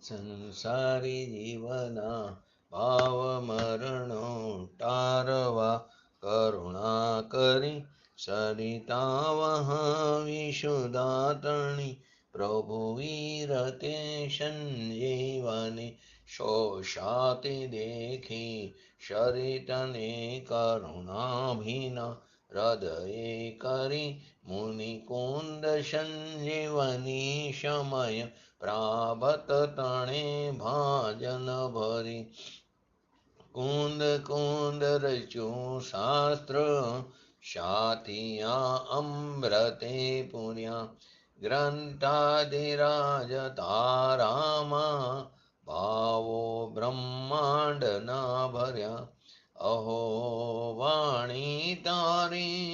સંસારી જીવના ભાવ મરણો ટારવા કરુણા કરી સરિતા વહાવી સુદાતણી પ્રભુ વીરતે સંજીવની શોષાતી દેખી શરિતને કરુણાભિના હૃદયે કરી મુનિકુંદ સંજીવની સમય પ્રાભત તણે ભાજન ભરી કુંદ કુંદ રચ્યું શાસ્ત્ર સાતિયા અમૃતે પુર્યા ગ્રંથાધિરાજ તારામાં ભાવો બ્રહ્માંડના ભર્યા અહો વાણી તારી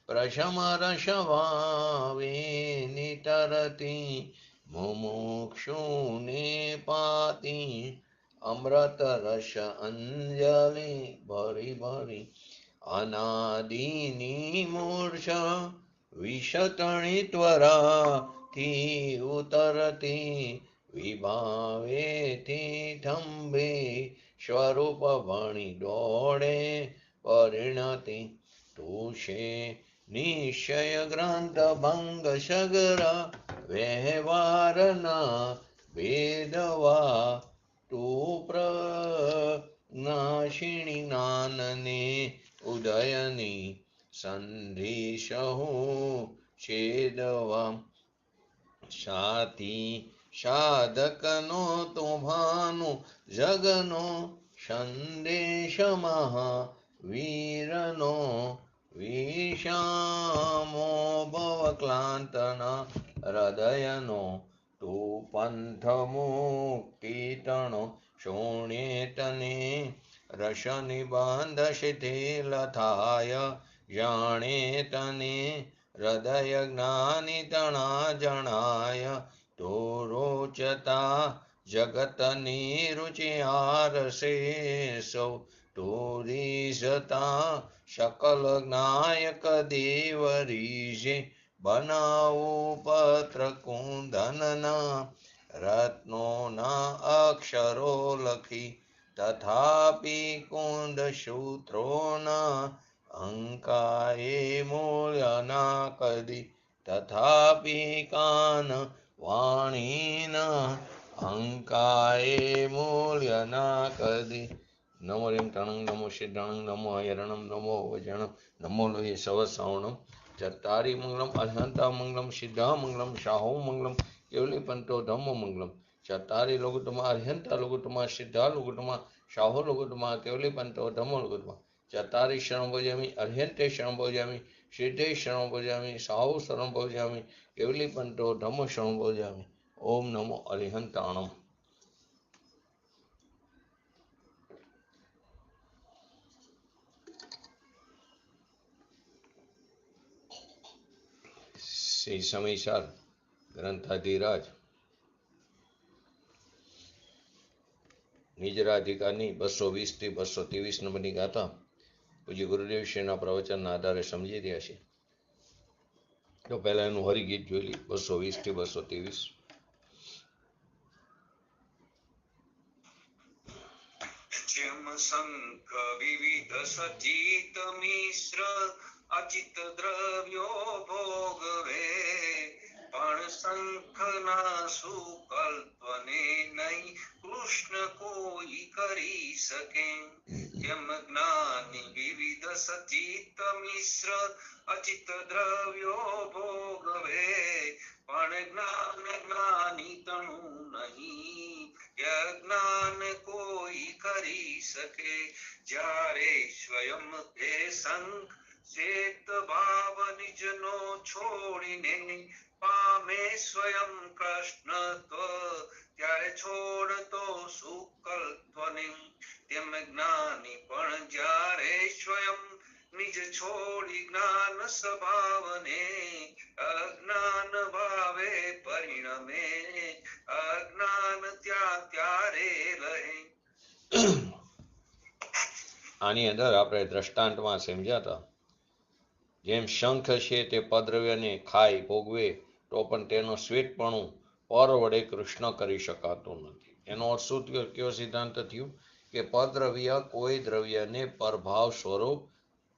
પ્રશમ રસવાવે નિતરતી મુમુક્ષુને પાતી અમૃત રસ અંજલિ ભરી ભરી અનાદિની મૂર્છ વિષતણી ત્વરાથી ઉતરતી વિભાવેથી થંભે સ્વરૂપ ભણી દોડે પરિણતિ તુષે નિશ્ચય ગ્રંથ ભંગ સગરા વ્યવહારના વેદવા તું પ્રનાશિણી નાનને ઉદયની સંધિ સહુ છેદવા સાથી સાધકનો તો ભાનો જગનો સંદેશ મહાવીરનો વિષામો ભવક્લાંતના હૃદયનો તું પંથ મુક્તિતણો શોણ્યેતને રસ નિબંધ શિથિલ થાય જાણે તને હૃદય જ્ઞાની તણા જણાય તો રોચતા જગતની રુચિ આરસે સૌ તો રીઝતા શકલ જ્ઞાયક દેવરીશે બનાવું પત્ર કુંદનના રત્નોના અક્ષરો લખી તથાપી કુંદ સૂત્રોના અંકાએ મૂલ્યના કદી તથાપી કાન વાણીના અંકાએ મૂલ્યના કદી નમો રીમ તણંગ નમો સિદ્ધાણંગ નમો હયરણમ નમો વજણમ નમો લોહી સવસાવણમ ચત્તારી મંગલમ અર્હંતા મંગલમ સિદ્ધા મંગલમ શાહો મંગલમ કેવલી પંતો ધમ્મો મંગલમ ચત્તારી લોગુતમા અર્હંતા લોગુતમા સિદ્ધા લોગુતમા શાહો લોગુતમા કેવલી પંતો ધમ્મો લોગુતમા ચત્તારી શરણ ભોજામી અર્હંતે શરણ ભોજામી સિદ્ધે શરણ ભોજામી શાહો શરણ ભોજામી કેવલી પંતો ધમ્મો શરણ ભોજામી ઓમ નમો અર્હંતાણમ. શ્રી સમયસાર ગ્રંથાધિરાજ નિજરાધિકારની 220 થી 223 નંબરની ગાથા પૂજ્ય ગુરુદેવ શ્રીના પ્રવચનના આધારે સમજી રહ્યા છે. તો પહેલા એનું હરિગીત જોઈ લઈએ 220 થી 223. જેમ શંખ વિવિધ સચિત મિશ્ર અચિત દ્રવ્યો ભોગવે પણ શંખના સુકલ્પને નહીં કૃષ્ણ કોઈ કરી શકે. જેમ જ્ઞાની વિવિધ સચિત મિશ્ર અચિત દ્રવ્યો ભોગવે પણ જ્ઞાની તણું નહીં જ્ઞાન કોઈ કરી શકે. જ્યારે સ્વયં તે શંખ ચેત ભાવ નિજનો છોડીને પામે સ્વયં કૃષ્ણ ત્યારે છોડતો સુકલ્પને. તેમ જ્ઞાની પણ જ્યારે સ્વયં નિજ છોડી જ્ઞાન સ્વભાવને અજ્ઞાન ભાવે પરિણમે અજ્ઞાન ત્યારે રહે. આની અંદર આપણે દ્રષ્ટાંતમાં સમજ્યા હતા જેમ શંખ છે તે પદ્રવ્યને ખાય ભોગવે તો પણ તેનો શ્વેતપણું પર વડે કૃષ્ણ કરી શકાતું નથી. એનો અર્થ શું થયો? કયો સિદ્ધાંત થયું કે પરદ્રવ્ય કોઈ દ્રવ્યને પરભાવ સ્વરૂપ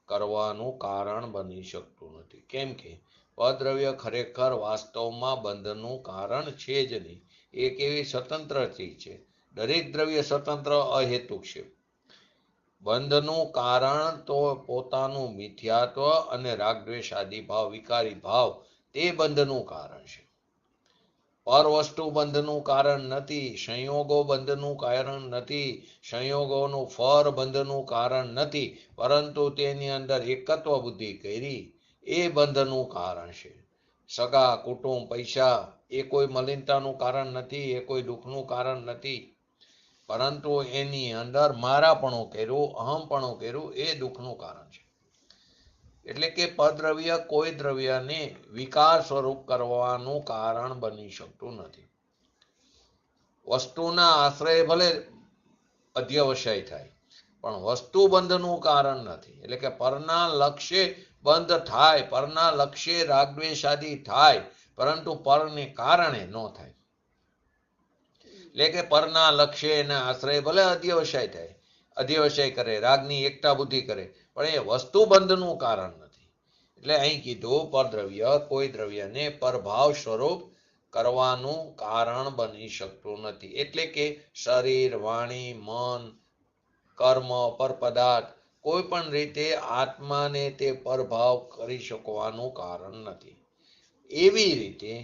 કરવાનું કારણ બની શકતું નથી. કેમ કે પરદ્રવ્ય ખરેખર વાસ્તવમાં બંધનું કારણ છે જ નહીં. એક એવી સ્વતંત્ર ચીજ છે. દરેક દ્રવ્ય સ્વતંત્ર અહેતુક છે. બંધનું કારણ તો પોતાનું મિથ્યાત્વ અને રાગદ્વેષ આદિ ભાવ, વિકારી ભાવ, તે બંધનું કારણ છે. પર વસ્તુ બંધનું કારણ નથી. સંયોગો બંધનું કારણ નથી. સંયોગોનું ફળ બંધનું કારણ નથી. પરંતુ તેની અંદર એકત્વ બુદ્ધિ કરી એ બંધનું કારણ છે. સગા, કુટુંબ, પૈસા એ કોઈ મલિનતાનું કારણ નથી. એ કોઈ દુઃખનું કારણ નથી. પરંતુ એની અંદર મારાપણું કર્યું, અહમપણું કર્યું, એ દુઃખનું કારણ છે. એટલે કે પરદ્રવ્ય કોઈ દ્રવ્યને વિકાર સ્વરૂપ કરવાનું કારણ બની શકતું નથી. વસ્તુના આશ્રય ભલે અધ્યવસાય થાય, પણ વસ્તુ બંધનું કારણ નથી. એટલે કે પરના લક્ષ્ય બંધ થાય, પરના લક્ષ્ય રાગદ્વેષ આદિ થાય, પરંતુ પરને કારણે ન થાય. એટલે કે પરના લક્ષ્ય એના આશ્રય ભલે અધ્યવસાય થાય, અધ્યવસાય કરે, રાગની એકતા બુદ્ધિ કરે, પણ એ વસ્તુ બંધનું કારણ નથી. એટલે અહીં કીધું પરદ્રવ્ય કોઈ દ્રવ્યને પરભાવ સ્વરૂપ કરવાનું કારણ બની શકતું નથી. એટલે કે શરીર, વાણી, મન, કર્મ, પર પદાર્થ કોઈ પણ રીતે આત્માને તે પરભાવ કરી શકવાનું કારણ નથી. એવી રીતે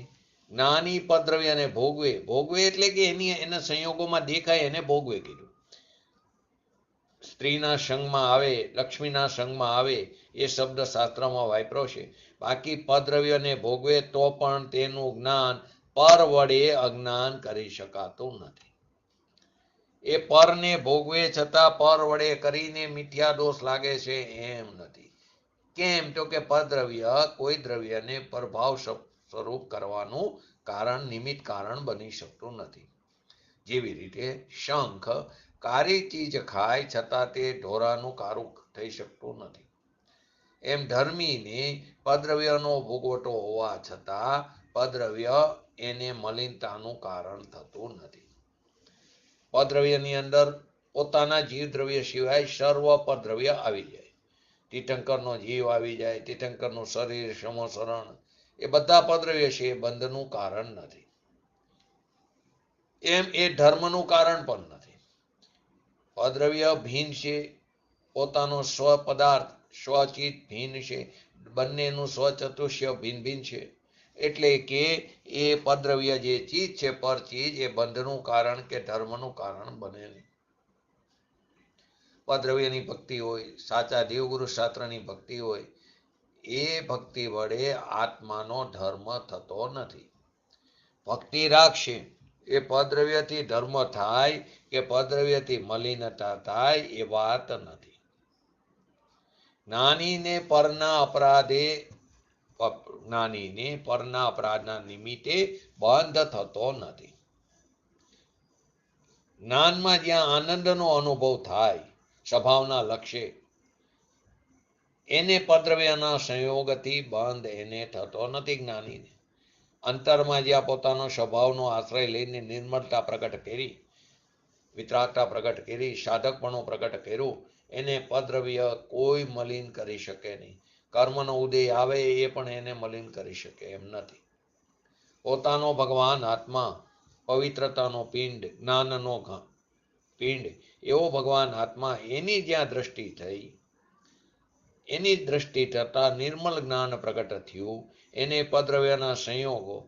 જ્ઞાની પરદ્રવ્યને ભોગવે, ભોગવે એટલે કે એના સંયોગોમાં દેખાય એને ભોગવે કીધું. સ્ત્રીના સંગમાં આવે, લક્ષ્મીના સંગમાં આવે, એ શબ્દ શાસ્ત્રમાં વાપર્યો છે. બાકી પરદ્રવ્યને ભોગવે તો પણ તેનું જ્ઞાન પર વડે અજ્ઞાન કરી શકાતું નથી. એ પરને ભોગવે છતાં પર વડે કરીને મિથ્યા દોષ લાગે છે એમ નથી. કેમ? તો કે પરદ્રવ્ય કોઈ દ્રવ્યને પરભાવ સ્વરૂપ કરવાનું કારણ, નિમિત્ત કારણ બની શકતું નથી. જેવી રીતે શંખ કારી ચીજ ખાય છતાં તે ઢોરાનું કારું થઈ શકતું નથી. એમ ધર્મીને પરદ્રવ્યનો ભોગવટો હોવા છતાં પરદ્રવ્ય એને મલિનતાનું કારણ થતું નથી. પરદ્રવ્યની અંદર પોતાના જીવ દ્રવ્ય સિવાય સર્વ પરદ્રવ્ય આવી જાય. તીર્થંકરનો જીવ આવી જાય, તીર્થંકરનું શરીર, સમસરણ, એ બધા પરદ્રવ્ય છે, એ બંધનું કારણ નથી. એમ એ ધર્મનું કારણ પણ નથી. પરદ્રવ્ય ભિન્ન છે, પોતાનો સ્વ પદાર્થ, સ્વચિત ભિન્ન છે, બંનેનું સ્વચતુષ્ય ભિન્ન ભિન્ન છે. એટલે કે એ પરદ્રવ્ય જે ચીજ છે, પર ચીજ, એ બંધનું કારણ કે ધર્મનું કારણ બને નહીં. પરદ્રવ્યની ભક્તિ હોય, સાચા દેવગુરુ શાસ્ત્રની ભક્તિ હોય, એ ભક્તિ વડે આત્માનો ધર્મ થતો નથી. ભક્તિ રાખશે, એ પરદ્રવ્યથી ધર્મ થાય કે પરદ્રવ્યથી મલિનતા થાય એ વાત નથી. જ્ઞાનીને પરના અપરાધના નિમિત્તે બંધ થતો નથી. જ્ઞાનમાં જ્યાં આનંદનો અનુભવ થાય, સ્વભાવના લક્ષ્ય, એને પરદ્રવ્યના સંયોગથી બંધ એને થતો નથી. જ્ઞાનીને અંતરમાં જ્યાં પોતાનો સ્વભાવનો આશ્રય લઈને નિર્મળતા પ્રગટ કરી, વિતરાગતા પ્રગટ કરી, સાધકપણું પ્રગટ કર્યું, એને પરદ્રવ્ય કોઈ મલિન કરી શકે નહીં. કર્મનો ઉદય આવે એ પણ એને મલિન કરી શકે એમ નથી. પોતાનો ભગવાન આત્મા, પવિત્રતાનો પિંડ, જ્ઞાનનો પિંડ, એવો ભગવાન આત્મા, એની જ્યાં દ્રષ્ટિ થઈ, એની દ્રષ્ટિ થતા નિર્મલ જ્ઞાન પ્રગટ થયું. એને પરદ્રવ્યના સંયોગો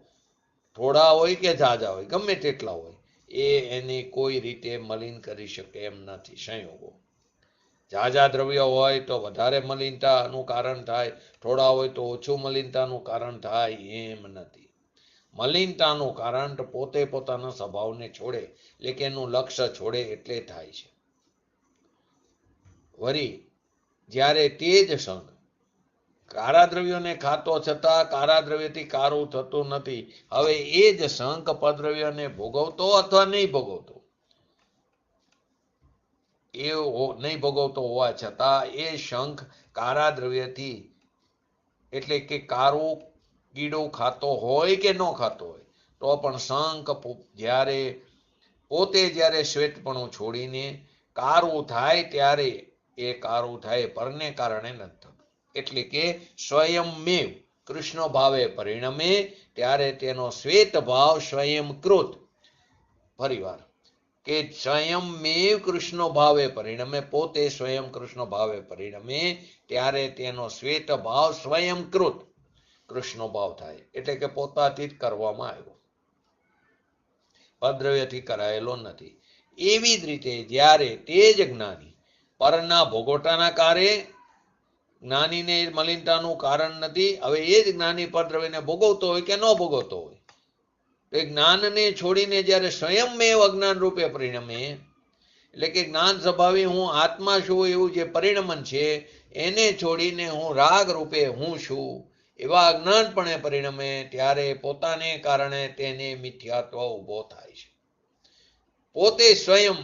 થોડા હોય કે ઝાઝા હોય, ગમે તેટલા હોય, એ એને કોઈ રીતે મલિન કરી શકે એમ નથી. સંયોગો ઝાઝા દ્રવ્ય હોય તો વધારે મલિનતાનું કારણ થાય, થોડા હોય તો ઓછું મલિનતાનું કારણ થાય એમ નથી. મલિનતાનું કારણ તો પોતે પોતાના સ્વભાવને છોડે, એટલે કે એનું લક્ષ્ય છોડે એટલે થાય છે. વળી જ્યારે તે જ સંઘ કારા દ્રવ્યોને ખાતો છતાં કારા દ્રવ્યથી કારું થતું નથી. હવે એ જ શંખ પરદ્રવ્યને ભોગવતો અથવા નહીં ભોગવતો, એ નહીં ભોગવતો હોવા છતાં એ શંખ કારા દ્રવ્યથી, એટલે કે કારું કીડું ખાતો હોય કે ન ખાતો હોય, તો પણ શંખ જ્યારે પોતે જ્યારે શ્વેતપણું છોડીને કારું થાય ત્યારે એ કારું થાય પરને કારણે નથી થતું. એટલે કે સ્વયંમેવ કૃષ્ણ ભાવે પરિણમે ત્યારે તેનો શ્વેત ભાવ સ્વયંકૃત, ફરીવાર કે સ્વયંમેવ કૃષ્ણ ભાવે પરિણમે, પોતે સ્વયં કૃષ્ણ ભાવે પરિણમે ત્યારે તેનો શ્વેત ભાવ સ્વયંકૃત કૃષ્ણ ભાવ થાય. એટલે કે પોતાથી જ કરવામાં આવ્યો, અદ્રવ્યથી કરાયેલો નથી. એવી જ રીતે જ્યારે તે જ જ્ઞાની પરના ભોગવટાના કાર્ય, જ્ઞાનીને મલિનતાનું કારણ નથી. હવે એ જ જ્ઞાની પરદ્રવ્યને ભોગવતો હોય કે ન ભોગવતો હોય, તો જ્ઞાનને છોડીને જ્યારે સ્વયંમેવ અજ્ઞાન રૂપે પરિણમે, એટલે કે જ્ઞાન સ્વભાવી હું આત્મા છું એવું જે પરિણમન છે એને છોડીને હું રાગ રૂપે હું છું એવા અજ્ઞાનપણે પરિણમે ત્યારે પોતાને કારણે તેને મિથ્યાત્વ ઉભો થાય છે. પોતે સ્વયં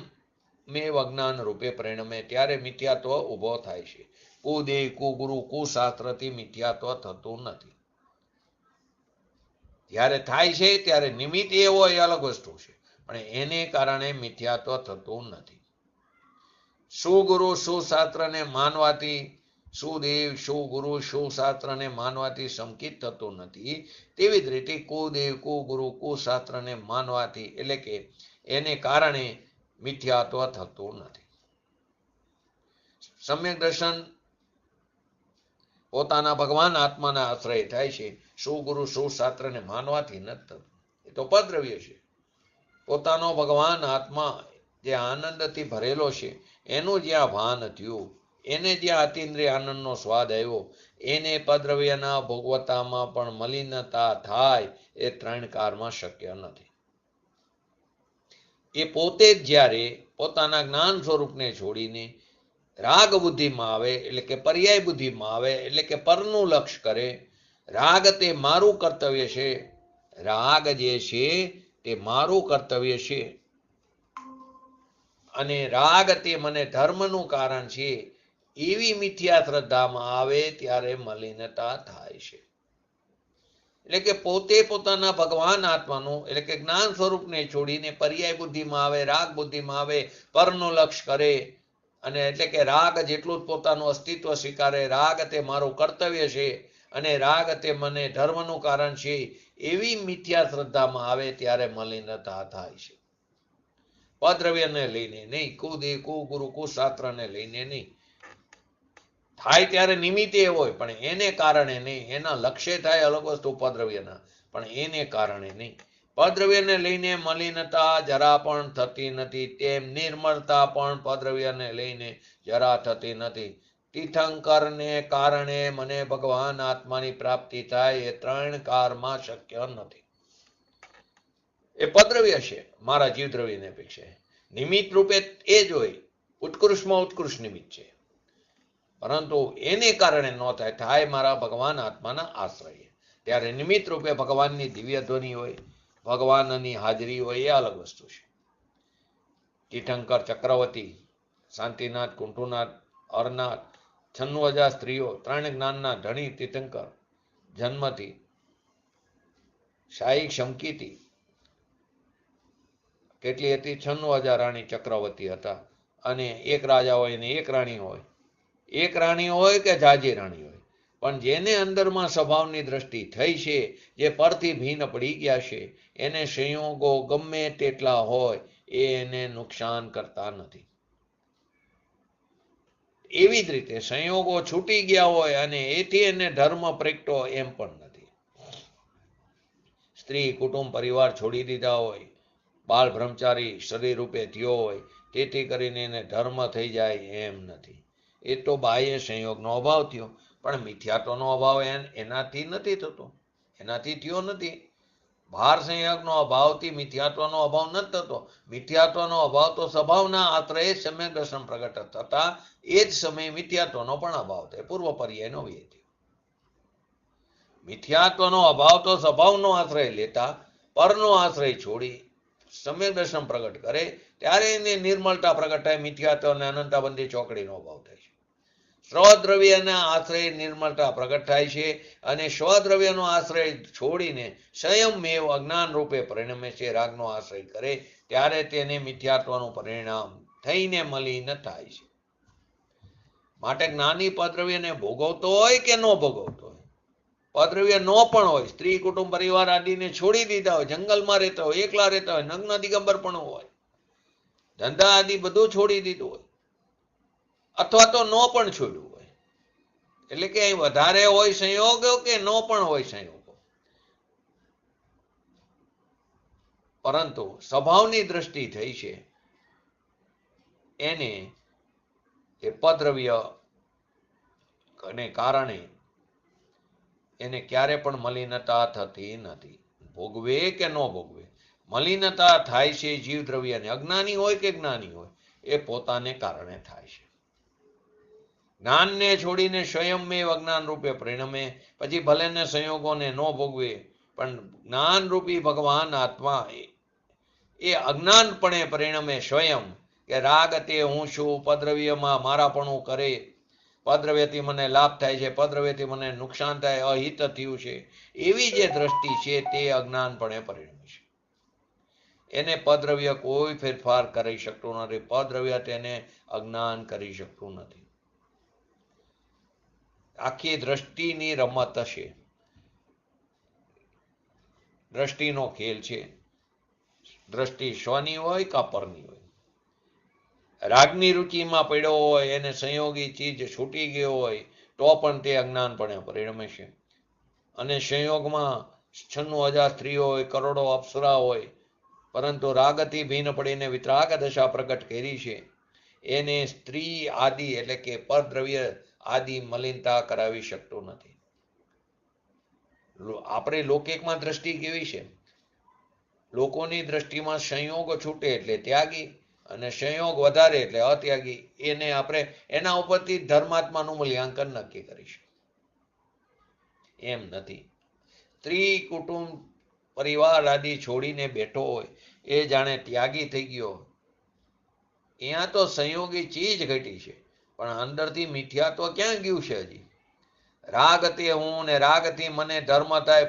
મેવ અજ્ઞાન રૂપે પરિણમે ત્યારે મિથ્યાત્વ ઉભો થાય છે. કુદેહ, કુગુરુ, કુશાસ્ત્રથી મિથ્યાત્વ થતું નથી. જ્યારે થાય છે ત્યારે નિમિત્ત એ હોય એ અલગ વસ્તુ છે, પણ એને કારણે મિથ્યાત્વ થતું નથી. સુગુરુ સુશાસ્ત્રને માનવાથી, સુદેવ સુગુરુ સુશાસ્ત્રને માનવાથી સંકિત થતું નથી. તેવી જ રીતે કુદેવ કુગુરુ કુશાસ્ત્રને માનવાથી, એટલે કે એને કારણે મિથ્યાત્વ થતું નથી. સમ્યક દર્શન પોતાના ભગવાન આત્માના આશ્રય થાય છે. સુગુરુ સુશાસ્ત્રને માનવાથી નથી થતું. એ તો પદ્રવ્ય છે. પોતાનો ભગવાન આત્મા જે આનંદથી ભરેલો છે એનું જ્યાં ભાન થયું, એને જ્યાં અતિન્દ્રિય આનંદનો સ્વાદ આવ્યો, એને પદ્રવ્યના ભોગવતામાં પણ મલિનતા થાય એ ત્રણ કાળમાં શક્ય નથી. એ પોતે જ જ્યારે પોતાના જ્ઞાન સ્વરૂપને છોડીને રાગ બુદ્ધિમાં આવે, એટલે કે પર્યાય બુદ્ધિમાં આવે, એટલે કે પરનું લક્ષ્ય કરે. રાગ તે મારું કર્તવ્ય છે, રાગ જે છે તે મારું કર્તવ્ય છે અને રાગ તે મને ધર્મનું કારણ છે, એવી મિથ્યા શ્રદ્ધામાં આવે ત્યારે મલિનતા થાય છે. એટલે કે પોતે પોતાના ભગવાન આત્માનું, એટલે કે જ્ઞાન સ્વરૂપને છોડીને પર્યાય બુદ્ધિમાં આવે, રાગ બુદ્ધિમાં આવે, પરનું લક્ષ્ય કરે, અને એટલે કે રાગ જેટલું જ પોતાનું અસ્તિત્વ સ્વીકારે, રાગ તે મારું કર્તવ્ય છે અને રાગ તે મને ધર્મનું કારણ છે, એવી મિથ્યા શ્રદ્ધામાં આવે ત્યારે મલિનતા થાય છે. પદ્રવ્યને લઈને નહીં, કુદેહ કુગુરુ કુશાસ્ત્રને લઈને નહીં. થાય ત્યારે નિમિત્તે હોય પણ એને કારણે નહીં. એના લક્ષ્ય થાય અલગ વસ્તુ પદ્રવ્યના, પણ એને કારણે નહીં. પદ્રવ્યને લઈને મલિનતા જરા પણ થતી નથી, તેમ નિર્મળતા પણ પદ્રવ્યને લઈને જરા થતી નથી. તીર્થંકરને કારણે મને ભગવાન આત્માની પ્રાપ્તિ થાય એ ત્રણ કાળમાં શક્ય નથી. એ પદ્રવ્ય છે મારા જીવદ્રવ્યને અપેક્ષા. નિમિત્ત રૂપે એ જ હોય, ઉત્કૃષ્ટમાં ઉત્કૃષ્ટ નિમિત્ત છે, પરંતુ એને કારણે ન થાય. થાય મારા ભગવાન આત્માના આશ્રય, ત્યારે નિમિત્ત રૂપે ભગવાનની દિવ્ય ધ્વનિ હોય, ભગવાનની હાજરી હોય, એ અલગ વસ્તુ છે. તીર્થંકર ચક્રવર્તી, શાંતિનાથ, કુંઠુનાથ, અરનાથ, 96,000 સ્ત્રીઓ, ત્રણ જ્ઞાનના ધણી તીર્થંકર, જન્મથી શાહી શંકિતી કેટલી હતી? 96,000 રાણી ચક્રવર્તી હતા. અને એક રાજા હોય ને એક રાણી હોય, એક રાણી હોય કે જાજી રાણી હોય, પણ જેને અંદરમાં સ્વભાવની દ્રષ્ટિ થઈ છે, જે પરથી ભીન પડી ગયા છે, એને સંયોગો ગમે તેટલા હોય એ એને નુકસાન કરતા નથી. એવી જ રીતે સંયોગો છૂટી ગયા હોય અને એથી એને ધર્મ પ્રગટો એમ પણ નથી. સ્ત્રી કુટુંબ પરિવાર છોડી દીધા હોય, બાળ બ્રહ્મચારી શરીર રૂપે થયો હોય, તેથી કરીને એને ધર્મ થઈ જાય એમ નથી. એ તો બાહ્ય સંયોગનો અભાવ થયો, પણ મિથ્યાત્વનો અભાવ એનાથી નથી થતો, એનાથી થયો નથી. બહાર સંયોગનો અભાવથી મિથ્યાત્વનો અભાવ નથી થતો. મિથ્યાત્વનો અભાવ તો સ્વભાવના આત્રય સમ્યક દર્શન પ્રગટ થતા એ જ સમયે મિથ્યાત્વનો પણ અભાવ થાય, પૂર્વ પર્યાયનો વ્યય થયો. મિથ્યાત્વનો અભાવ તો સ્વભાવનો આશ્રય લેતા પરનો આશ્રય છોડી સમ્યક દર્શન પ્રગટ કરે ત્યારે એને નિર્મળતા પ્રગટ થાય. મિથ્યાત્વ અને અનંતાબંધી ચોકડીનો અભાવ થાય છે. સ્વદ્રવ્યના આશ્રય નિર્મળતા પ્રગટ થાય છે અને સ્વદ્રવ્યનો આશ્રય છોડીને સંયમેવ અજ્ઞાન રૂપે પરિણમે છે. રાગનો આશ્રય કરે ત્યારે તેને મિથ્યાત્વનું પરિણામ થઈને મલિન થાય છે. માટે જ્ઞાની પદ્રવ્યને ભોગવતો હોય કે ન ભોગવતો હોય, પદ્રવ્ય નો પણ હોય, સ્ત્રી કુટુંબ પરિવાર આદિને છોડી દીધા હોય, જંગલમાં રહેતા હોય, એકલા રહેતા હોય, નગ્ન દિગંબર પણ હોય, ધંધા આદિ બધું છોડી દીધું હોય, અથવા તો નો પણ છોડ્યું હોય, એટલે કે અહીં વધારે હોય સંયોગો કે નો પણ હોય સંયોગો, પરંતુ સ્વભાવની દ્રષ્ટિ થઈ છે એને એ પદ્રવ્ય ને કારણે એને ક્યારે પણ મલિનતા થતી નથી. ભોગવે કે ન ભોગવે, મલિનતા થાય છે જીવ દ્રવ્યને, અજ્ઞાની હોય કે જ્ઞાની હોય, એ પોતાને કારણે થાય છે. જ્ઞાનને છોડીને સ્વયંમેવ અજ્ઞાન રૂપે પરિણમે, પછી ભલે ને સંયોગોને ન ભોગવે, પણ જ્ઞાન રૂપી ભગવાન આત્મા એ અજ્ઞાનપણે પરિણમે સ્વયં, કે રાગ તે હું છું, પદ્રવ્યમાં મારાપણું કરે, પદ્રવ્યથી મને લાભ થાય છે, પદ્રવ્યથી મને નુકસાન થાય, અહિત થયું છે, એવી જે દ્રષ્ટિ છે તે અજ્ઞાનપણે પરિણમે છે. એને પદ્રવ્ય કોઈ ફેરફાર કરી શકતું નથી, પદ્રવ્ય તેને અજ્ઞાન કરી શકતું નથી. આખી દ્રષ્ટિની રમત છે, દ્રષ્ટિનો ખેલ છે. દ્રષ્ટિ સ્વની હોય કે પરની હોય. રાગની રુચિમાં પડ્યો હોય, એને સંયોગી ચીજ છૂટી ગયો હોય તો પણ તે અજ્ઞાનપણે પરિણમે છે. અને સંયોગમાં 96,000 સ્ત્રીઓ હોય, કરોડો અપ્સરા હોય, પરંતુ રાગથી ભીન પડીને વિતરાગ દશા પ્રગટ કરી છે, એને સ્ત્રી આદિ એટલે કે પરદ્રવ્ય આદિ મલિનતા કરાવી શકતું નથી. આપણે લૌકિકમાં દ્રષ્ટિ કેવી છે? લોકોની દ્રષ્ટિમાં સંયોગ છૂટે એટલે ત્યાગી, અને સંયોગ વધારે એટલે અત્યાગી. એને આપણે એના ઉપરથી ધર્માત્માનું મૂલ્યાંકન નક્કી કરીશું. એમ નથી. સ્ત્રી કુટુંબ પરિવાર આદિ છોડીને બેઠો હોય એ જાણે ત્યાગી થઈ ગયો. અહીંયા તો સંયોગી ચીજ ઘટી છે, પણ અંદરથી મિથ્યાત્વ ક્યાં ગયું છે? હજી રાગથી હું ને રાગથી મને ધર્મ થાય,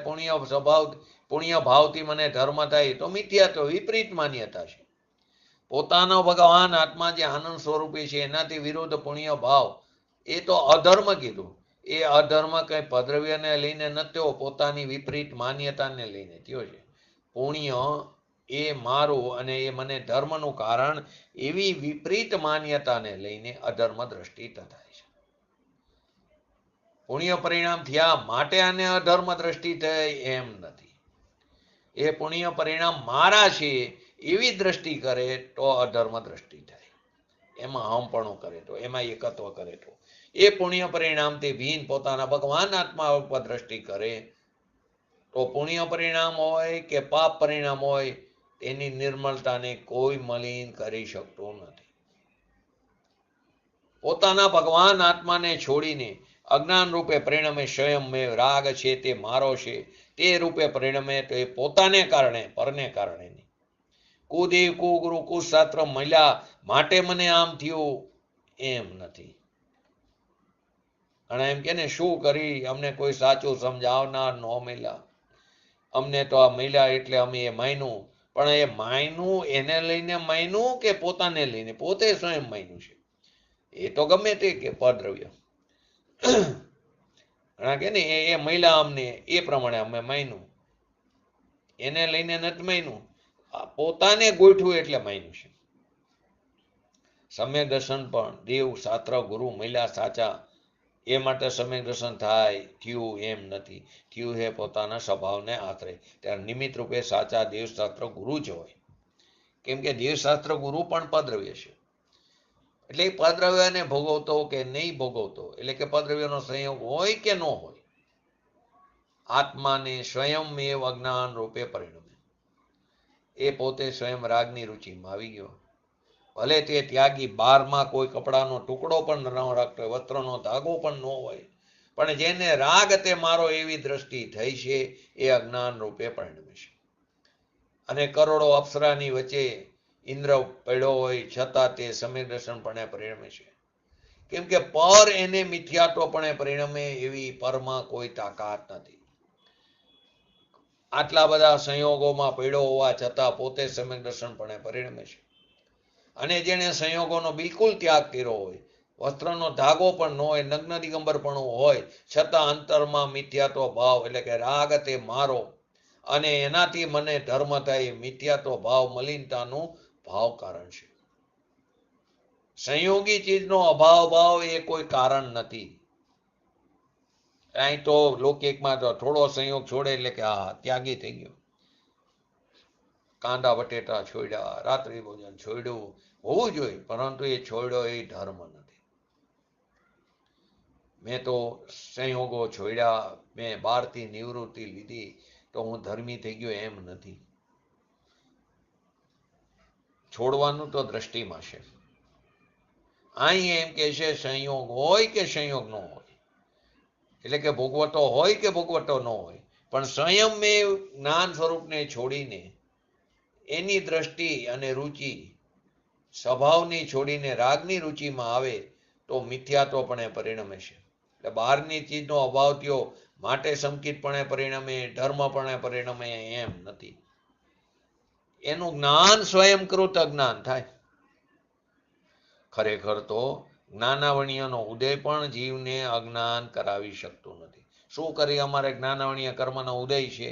પુણ્ય ભાવથી મને ધર્મ થાય, તો મિથ્યાત્વ વિપરીત માન્યતા છે. પોતાનો ભગવાન આત્મા જે આનંદ સ્વરૂપી છે એનાથી વિરુદ્ધ પુણ્ય ભાવ, એ તો અધર્મ કીધું. એ અધર્મ કઈ પદ્રવ્યને લઈને ન થયો, પોતાની વિપરીત માન્યતાને લઈને થયો છે. પુણ્ય એ મારું અને એ મને ધર્મનું કારણ, એવી વિપરીત માન્યતાને લઈને અધર્મ દ્રષ્ટિ થાય છે. પુણ્ય પરિણામ થયા માટે આને અધર્મ દ્રષ્ટિ થઈ એમ નથી. એ પુણ્ય પરિણામ મારા છે એવી દ્રષ્ટિ કરે તો અધર્મ દ્રષ્ટિ થાય. એમાં હમપણું કરે તો, એમાં એકત્વ કરે તો, એ પુણ્ય પરિણામથી ભીન પોતાના ભગવાન આત્મા ઉપર દ્રષ્ટિ કરે તો પુણ્ય પરિણામ હોય કે પાપ પરિણામ હોય, તેની નિર્મળતાને કોઈ મલિન કરી શકતું નથી. પોતાના ભગવાન આત્માને છોડીને અજ્ઞાન રૂપે પરિણમે સ્વયંમેવ, રાગ છે તે મારો છે તે રૂપે પરિણમે, તો એ પોતાને કારણે, પરને કારણે નહીં. કુદેવ કુગુરુ કુશાસ્ત્ર મળ્યા માટે મને આમ થયું એમ નથી. અને એમ કે ને, શું કરી, અમને કોઈ સાચું સમજાવનાર ન મળ્યા, અમને તો આ મળ્યા એટલે અમે એ માન્યું. પણ એ માન્યું એને લઈને માન્યું કે પોતાને લઈને? પોતે સ્વયં માન્યું છે. એ તો ગમે તે કે પદ્રવ્ય કે ને એ મહિલા અમને એ પ્રમાણે અમે માન્યું, એને લઈને નથી માન્યું, પોતાને ગોઠવું એટલે માન્યું છે. સમ્યક દર્શન પણ દેવ શાસ્ત્ર ગુરુ મળ્યા સાચા એ માટે સમ્યક દર્શન થાય થયું એમ નથી. થયું હે પોતાના સ્વભાવને આશરે. ત્યારે નિમિત્ત રૂપે સાચા દેવશાસ્ત્ર ગુરુ જ હોય. કેમ કે દેવશાસ્ત્ર ગુરુ પણ પદ્રવ્ય છે. એટલે પદ્રવ્યને ભોગવતો કે નહીં ભોગવતો, એટલે કે પદ્રવ્યનો સંયોગ હોય કે ન હોય, આત્માને સ્વયંમેવ અજ્ઞાન રૂપે પરિણમે. એ પોતે સ્વયં રાગની રુચિમાં આવી ગયો. ભલે તે ત્યાગી, બારમાં કોઈ કપડાનો ટુકડો પણ ન રાખતો હોય, વસ્ત્રનો ધાગો પણ ન હોય, પણ જેને રાગ તે મારો એવી દ્રષ્ટિ થઈ છે, એ અજ્ઞાન રૂપે પરિણમે છે. અને કરોડો અપ્સરાની વચ્ચે ઇન્દ્ર પડ્યો હોય છતાં તે સમ્યક દર્શનપણે પરિણમે છે. કેમ કે પર એને મિથ્યાત્વપણે પરિણમે એવી પરમાં કોઈ તાકાત નથી. આટલા બધા સંયોગોમાં પડ્યો હોવા છતાં પોતે સમ્યક દર્શનપણે પરિણમે છે. અને જેને સંયોગોનો બિલકુલ ત્યાગ કર્યો હોય, વસ્ત્રનો ધાગો પણ ન હોય, નગ્ન દિગંબર પણ હોય, છતાં અંતરમાં મિથ્યાત્વ ભાવ એટલે કે રાગ તે મારો અને એનાથી મને ધર્મ થાય, મિથ્યાત્વ ભાવ મલિનતાનું ભાવ કારણ છે. સંયોગી ચીજનો અભાવ ભાવ એ કોઈ કારણ નથી. અહીં તો લૌકિકમાં તો થોડો સંયોગ છોડે એટલે કે હા ત્યાગી થઈ ગયો. કાંદા બટેટા છોડ્યા, રાત્રિ ભોજન છોડ્યું, હોવું જોઈએ, પરંતુ એ છોડ્યો એ ધર્મ નથી. મેં તો સંયોગો છોડ્યા, મેં 12થી નિવૃત્તિ લીધી તો હું ધર્મી થઈ ગયો એમ નથી. છોડવાનું તો દ્રષ્ટિમાં છે. અહીં એમ કે છે સંયોગ હોય કે સંયોગ ન હોય, એટલે કે ભોગવટો હોય કે ભોગવટો ન હોય, પણ સંયમ મેં જ્ઞાન સ્વરૂપને છોડીને એની દ્રષ્ટિ અને રુચિ સ્વભાવની છોડીને રાગની રુચિમાં આવે તો મિથ્યાત્વપણે પરિણમે છે. એટલે બહારની ચીજનો અભાવ થયો માટે સંકિતપણે પરિણમે, ધર્મપણે પરિણમે એમ નથી. એનું જ્ઞાન સ્વયંકૃત અજ્ઞાન થાય. ખરેખર તો જ્ઞાનાવણીયનો ઉદય પણ જીવને અજ્ઞાન કરાવી શકતું નથી. શું કરી અમારે જ્ઞાનાવણીય કર્મનો ઉદય છે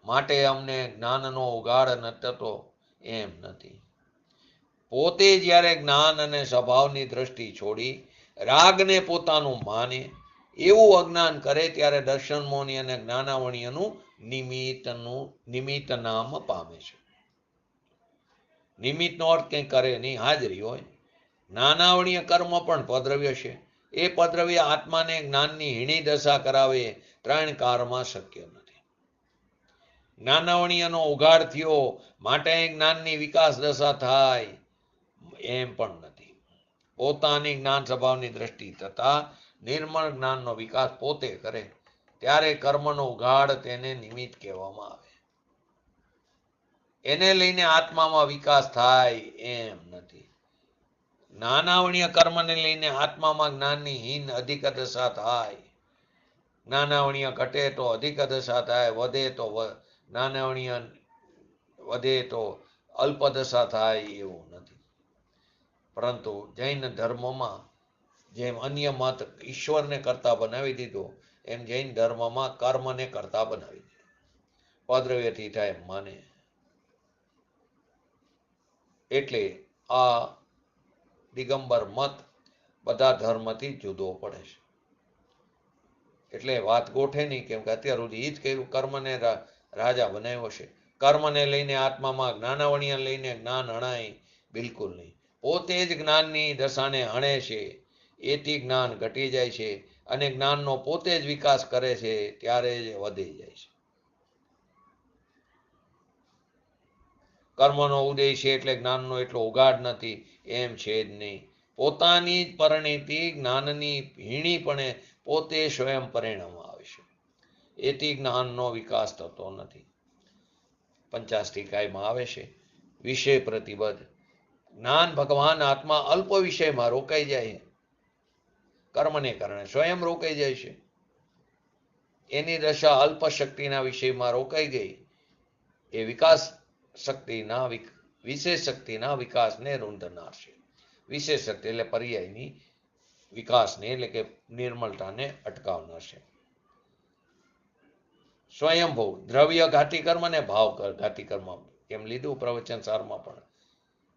માટે અમને જ્ઞાનનો ઉગાડ ન થતો એમ નથી. પોતે જ્યારે જ્ઞાન અને સ્વભાવની દ્રષ્ટિ છોડી રાગને પોતાનું માને એવું અજ્ઞાન કરે ત્યારે દર્શન મોની અને જ્ઞાનાવણીયનું નિમિત્ત નામ પામે છે. નિમિત્તનો અર્થ કંઈ કરે નહીં, હાજરી હોય. જ્ઞાનાવણીય કર્મ પણ પદ્રવ્ય છે. એ પદ્રવ્ય આત્માને જ્ઞાનની હીણી દશા કરાવે, 3 કાળમાં શક્ય નથી. જ્ઞાનાવણીયનો ઉઘાડ થયો માટે જ્ઞાનની વિકાસ દશા થાય એમ પણ નથી. પોતાની જ્ઞાન સ્વભાવની દ્રષ્ટિ તથા નિર્મળ જ્ઞાનનો વિકાસ પોતે કરે ત્યારે કર્મનો ઉઘાડ તેને નિમિત્ત કહેવામાં આવે. એને લઈને આત્મામાં વિકાસ થાય એમ નથી. જ્ઞાનાવણીય કર્મને લઈને આત્મામાં જ્ઞાનની હીન અધિક દશા થાય. જ્ઞાનાવણીય ઘટે તો અધિક દશા થાય, વધે તો જ્ઞાનાવણીય વધે તો અલ્પ દશા થાય એવું નથી. પરંતુ જૈન ધર્મમાં જેમ અન્ય મત ઈશ્વરને કરતા બનાવી દીધો, એમ જૈન ધર્મમાં કર્મને કરતા બનાવી દીધો. પદ્રવ્યથી થાય એમ માને. એટલે આ દિગંબર મત બધા ધર્મથી જુદો પડે છે. એટલે વાત ગોઠે નહીં, કેમ કે અત્યાર સુધી જ કર્યું, કર્મને રાજા બનાવ્યો છે. કર્મને લઈને આત્મામાં જ્ઞાનાવણીય લઈને જ્ઞાન હણાય બિલકુલ નહીં. પોતે જ જ્ઞાનની દશાને હણે છે, એથી જ્ઞાન ઘટી જાય છે અને જ્ઞાનનો પોતે જ વિકાસ કરે છે ત્યારે જ વધી જાય છે. કર્મનો ઉદય છે એટલે જ્ઞાનનો એટલો ઉગાડ નથી એમ છે જ નહીં. પોતાની જ પરિણીતિ જ્ઞાનની હીણીપણે પોતે સ્વયં પરિણામ આવે છે, એથી જ્ઞાનનો વિકાસ થતો નથી. 50 કાયમાં આવે છે વિષય પ્રતિબદ્ધ જ્ઞાન ભગવાન આત્મા અલ્પ વિષયમાં રોકાઈ જાય, કર્મને કારણે સ્વયં રોકાઈ જાય છે. એની દશા અલ્પ શક્તિના વિષયમાં રોકાઈ ગઈ. એ વિકાસ શક્તિના વિશેષ શક્તિના વિકાસને રૂંધનાર છે. વિશેષ શક્તિ એટલે પર્યાયની વિકાસને એટલે કે નિર્મળતાને અટકાવનાર છે. સ્વયંભૂ દ્રવ્ય ઘાતી કર્મ ને ભાવ ઘાતી કર્મ એમ લીધું પ્રવચન સારમાં પણ.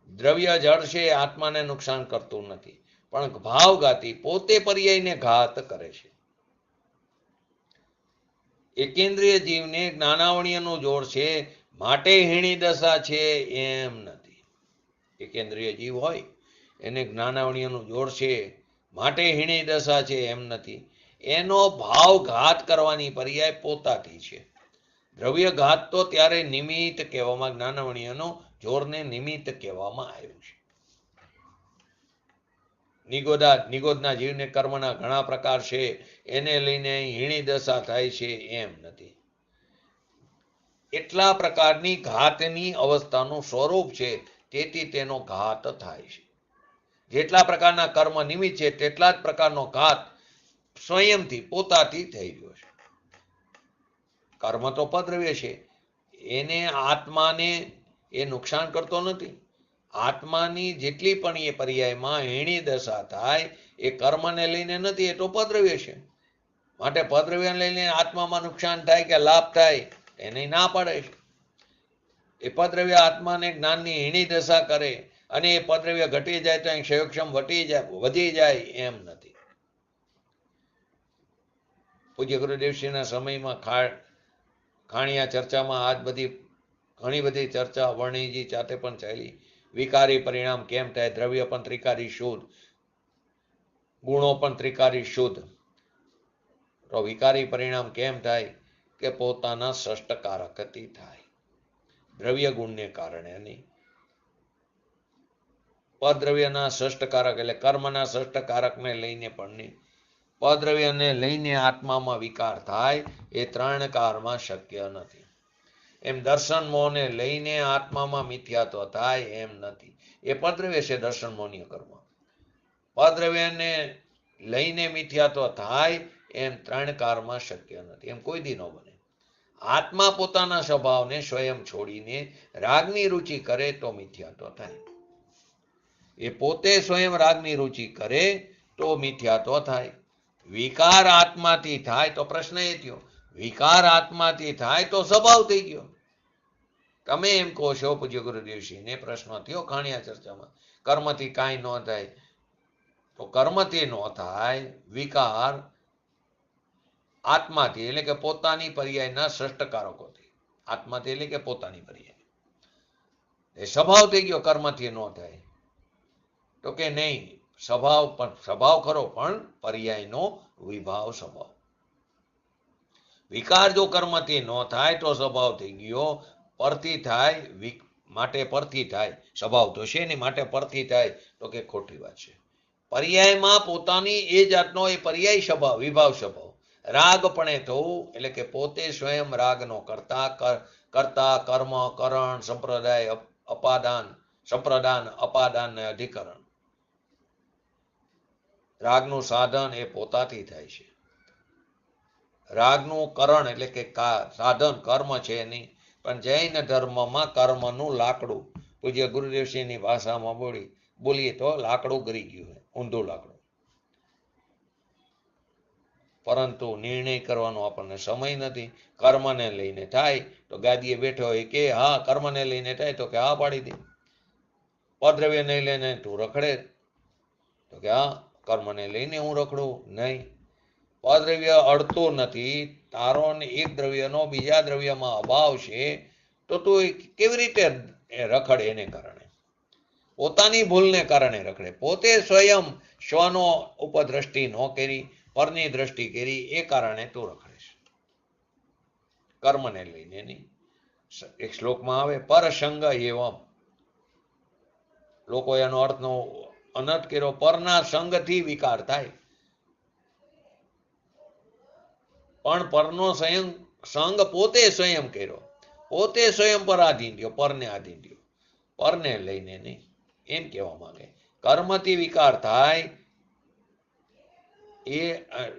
દ્રવ્ય જળ છે એ આત્માને નુકસાન કરતું નથી, પણ ભાવઘાતી પોતે પર્યાયને ઘાત કરે છે. એકેન્દ્રિય જીવને જ્ઞાનાવણીયનું જોર છે માટે હીણી દશા છે એમ નથી. એકેન્દ્રિય જીવ હોય એને જ્ઞાનાવણીયનું જોર છે માટે હીણી દશા છે એમ નથી. એનો ભાવ ઘાત કરવાની પર્યાય પોતાથી છે. દ્રવ્ય ઘાત તો ત્યારે નિમિત્ત કહેવામાં, જ્ઞાનાવણીયનો જોરને નિમિત્ત કહેવામાં આવ્યું છે. નિગોદના જીવને કર્મના ઘણા પ્રકાર છે, એને લઈને હીણી દશા થાય છે એમ નથી. એટલા પ્રકારની ઘાતની અવસ્થાનું સ્વરૂપ છે, તેથી તેનો ઘાત થાય છે. જેટલા પ્રકારના કર્મ નિમિત્ત છે તેટલા જ પ્રકારનો ઘાત સ્વયંથી પોતાથી થઈ રહ્યો છે. કર્મ તો પદ્રવ્ય છે, એને આત્માને એ નુકસાન કરતો નથી. આત્માની જેટલી પણ એ પર્યાયમાં હેણી દશા થાય એ કર્મને લઈને નથી, એ તો પદ્રવ્ય છે. માટે પદ્રવ્યને લઈને આત્મામાં નુકસાન થાય કે લાભ થાય એને ના પાડે છે. એ પદ્રવ્ય આત્માને જ્ઞાનની હીણી દશા કરે અને એ પદ્રવ્ય ઘટી જાય તો ક્ષયોક્ષમ વધી જાય એમ નથી. પૂજ્ય ગુરુદેવશ્રીના સમયમાં ખાણિયા ચર્ચામાં આજ બધી ઘણી બધી ચર્ચા વર્ણિજી જાતે પણ ચાલી. વિકારી પરિણામ કેમ થાય, દ્રવ્ય પણ ત્રિકારી શુદ્ધ, ગુણો પણ ત્રિકારી શુદ્ધ, તો વિકારી પરિણામ કેમ થાય કે પોતાના ષષ્ટકારકથી થાય, દ્રવ્ય ગુણને કારણે નહીં. પદ્રવ્યના ષષ્ટકારક એટલે કર્મના ષષ્ટકારકને લઈને પણ નહીં. પદ્રવ્યને લઈને આત્મામાં વિકાર થાય એ ત્રણ કાળમાં શક્ય નથી. એમ દર્શન મોહને લઈને આત્મામાં મિથ્યાત્વ થાય એમ નથી. એ પદ્રવ્ય છે દર્શન મોહનીય કર્મ. પદ્રવ્યને લઈને મિથ્યાત્વ થાય એમ ત્રણ કાળમાં શક્ય નથી, એમ કોઈ દી ન બને. આત્મા પોતાના સ્વભાવને સ્વયં છોડીને રાગની રુચિ કરે તો મિથ્યાત્વ થાય. એ પોતે સ્વયં રાગની રુચિ કરે તો મિથ્યાત્વ થાય. વિકાર આત્માથી થાય તો પ્રશ્ન એ થયો, વિકાર આત્માથી થાય તો સ્વભાવ થઈ ગયો. તમે એમ કહો છો પૂજ્ય ગુરુદેવશ્રીને પ્રશ્ન થયો ખાણિયા ચર્ચામાં, કર્મથી કાંઈ ન થાય, તો કર્મથી ન થાય, વિકાર આત્માથી એટલે કે પોતાની પર્યાયના ષષ્ટકારકોથી, આત્માથી એટલે કે પોતાની પર્યાય એ સ્વભાવ થઈ ગયો, કર્મથી ન થાય. તો કે નહીં, સ્વભાવ ખરો પણ પર્યાયનો વિભાવ સ્વભાવ. વિકાર જો કર્મથી ન થાય તો સ્વભાવ થઈ ગયો, પરથી થાય માટે પરથી થાય, સ્વભાવ તો છે નહીં માટે પરથી થાય, તો કે ખોટી વાત છે. પર્યાયમાં પોતાની એ જાતનો એ પર્યાય સ્વભાવ, વિભાવ સ્વભાવ. રાગપણે થવું એટલે કે પોતે સ્વયં રાગનો કરતા કર્મ કરણ સંપ્રદાય સંપ્રદાન અપાદાન ને અધિકરણ. રાગનું સાધન એ પોતાથી થાય છે. રાગનું કરણ એટલે કે સાધન કર્મ છે નહીં, પણ જૈન ધર્મમાં કર્મનું લાકડું, પૂજ્ય ગુરુદેવશ્રીની ભાષામાં બોલીએ તો લાકડું ગરી ગયું, ઊંધું લાકડું. પરંતુ નિર્ણય કરવાનો આપણને સમય નથી. કર્મને લઈને થાય તો ગાદીએ બેઠો હોય કે હા કર્મને લઈને થાય, તો કે હા પાડી દે. પદ્રવ્યને લઈને તું રખડે, તો કે હા કર્મને લઈને હું રખડું નહીં. પદ્રવ્ય અડતું નથી, તારો ને એક દ્રવ્યનો બીજા દ્રવ્યમાં અભાવ છે, તો તું કેવી રીતે રખડે? એને કારણે પોતાની ભૂલને કારણે રખડે. પોતે સ્વયં સ્વનો ઉપદ્રષ્ટિ ન કરી, પરની દ્રષ્ટિ કરી, એ કારણે તું રખડે છે, કર્મને લઈને નહીં. એક શ્લોકમાં આવે પરસંગ એવમ, લોકો એનો અર્થનો અનર્થ કર્યો, પરના સંગથી વિકાર થાય. પણ પરનો સંગ પોતે સ્વયં કર્યો, પોતે સ્વયં પર આધીન થયો, પરને આધીન થયો, પરને લઈને નહીં, એમ કહેવા માંગે. કર્મથી વિકાર થાય એ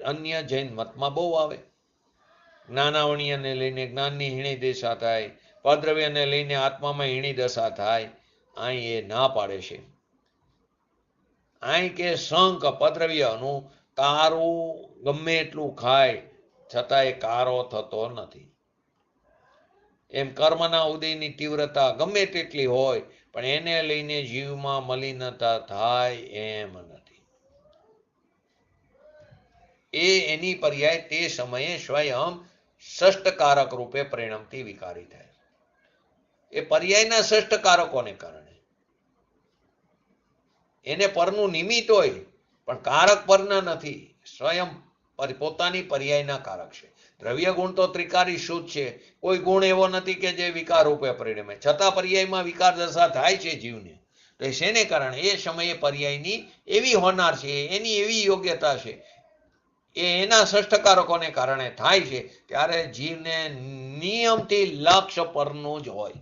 અન્ય જૈન મતમાં બહુ આવે. જ્ઞાનાવણીયને લઈને જ્ઞાનની હીણી દશા થાય, પદ્રવ્યને લઈને આત્મામાં હીણી દશા થાય. અહીં એ ના પાડે છે. અહીં કે શંખ પદ્રવ્યનું કારું ગમે એટલું ખાય છતાં એ કારો થતો નથી. એમ કર્મના ઉદયની તીવ્રતા ગમે તેટલી હોય પણ એને લઈને જીવમાં મલિનતા થાય એમ નથી. એ એની પર્યાય તે સમયે સ્વયં ષષ્ટકારક રૂપે પરિણમતી વિકારી થાય. એ પર્યાયના ષષ્ટકારકોને કારણે એને પરનું નિમિત્ત હોય પણ કારક પરના નથી, સ્વયં પોતાની પર્યાયના કારક છે. દ્રવ્ય ગુણ તો ત્રિકારી શુદ્ધ છે, કોઈ ગુણ એવો નથી કે જે વિકાર રૂપે પરિણમે, છતાં પર્યાયમાં વિકાર દશા થાય છે જીવને. તો શેને કારણે? એ સમયે પર્યાયની એવી હોનાર છે, એની એવી યોગ્યતા છે, એ એના ષષ્ટકારકોને કારણે થાય છે. ત્યારે જીવને નિયમથી લક્ષ્ય પરનું જ હોય.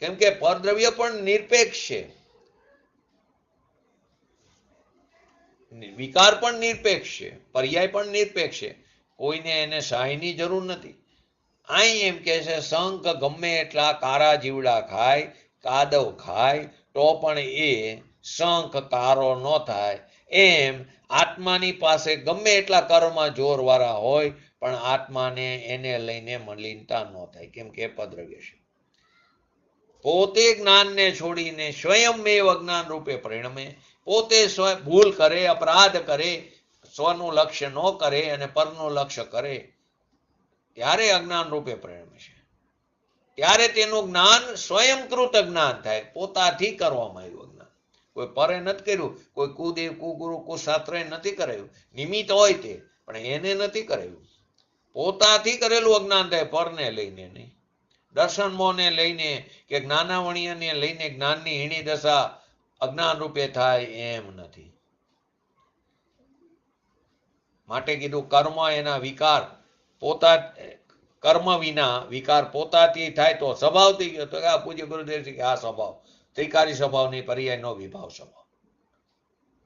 કેમ કે પરદ્રવ્ય પણ નિરપેક્ષ છે, વિકાર પણ નિરપેક્ષ છે, પર્યાય પણ નિરપેક્ષ છે. કોઈને એને સહાયની જરૂર નથી. અહીં એમ કે છે શંખ ગમે એટલા કારા જીવડા ખાય, કાદવ ખાય, તો પણ એ શંખ કારો ન થાય. એમ આત્માની પાસે ગમે એટલા કર્મમાં જોરવાળા હોય પણ આત્માને એને લઈને મલિનતા ન થાય, કેમ કે પદ્રવ્ય છે. પોતે જ્ઞાનને છોડીને સ્વયંમેવ અજ્ઞાન રૂપે પરિણમે. પોતે ભૂલ કરે, અપરાધ કરે, સ્વનું લક્ષ્ય ન કરે અને પરનું લક્ષ્ય કરે ત્યારે અજ્ઞાન રૂપે પરિણમે છે. ત્યારે તેનું જ્ઞાન સ્વયંકૃત જ્ઞાન થાય, પોતાથી કરવામાં આવ્યું જ્ઞાન. કોઈ પરે નથી કર્યું, કોઈ કુદેવ કુગુરુ કુશાસ્ત્રએ નથી કરાયું. નિમિત્ત હોય તે પણ એને નથી કરાયું. પોતાથી કરેલું અજ્ઞાન થાય, પરને લઈને નહીં. દર્શન મોહને લઈને કે જ્ઞાનાવણીને લઈને જ્ઞાનની હીણી દશા અજ્ઞાન રૂપે થાય એમ નથી. માટે કીધું કર્મ એના વિકાર પોતા, કર્મ વિના વિકાર પોતાથી થાય તો સ્વભાવથી ગયો. તો આ પૂજ્ય ગુરુદેવ કે આ સ્વભાવ ત્રિકારી સ્વભાવ નહીં, પર્યાયનો વિભાવ સ્વભાવ.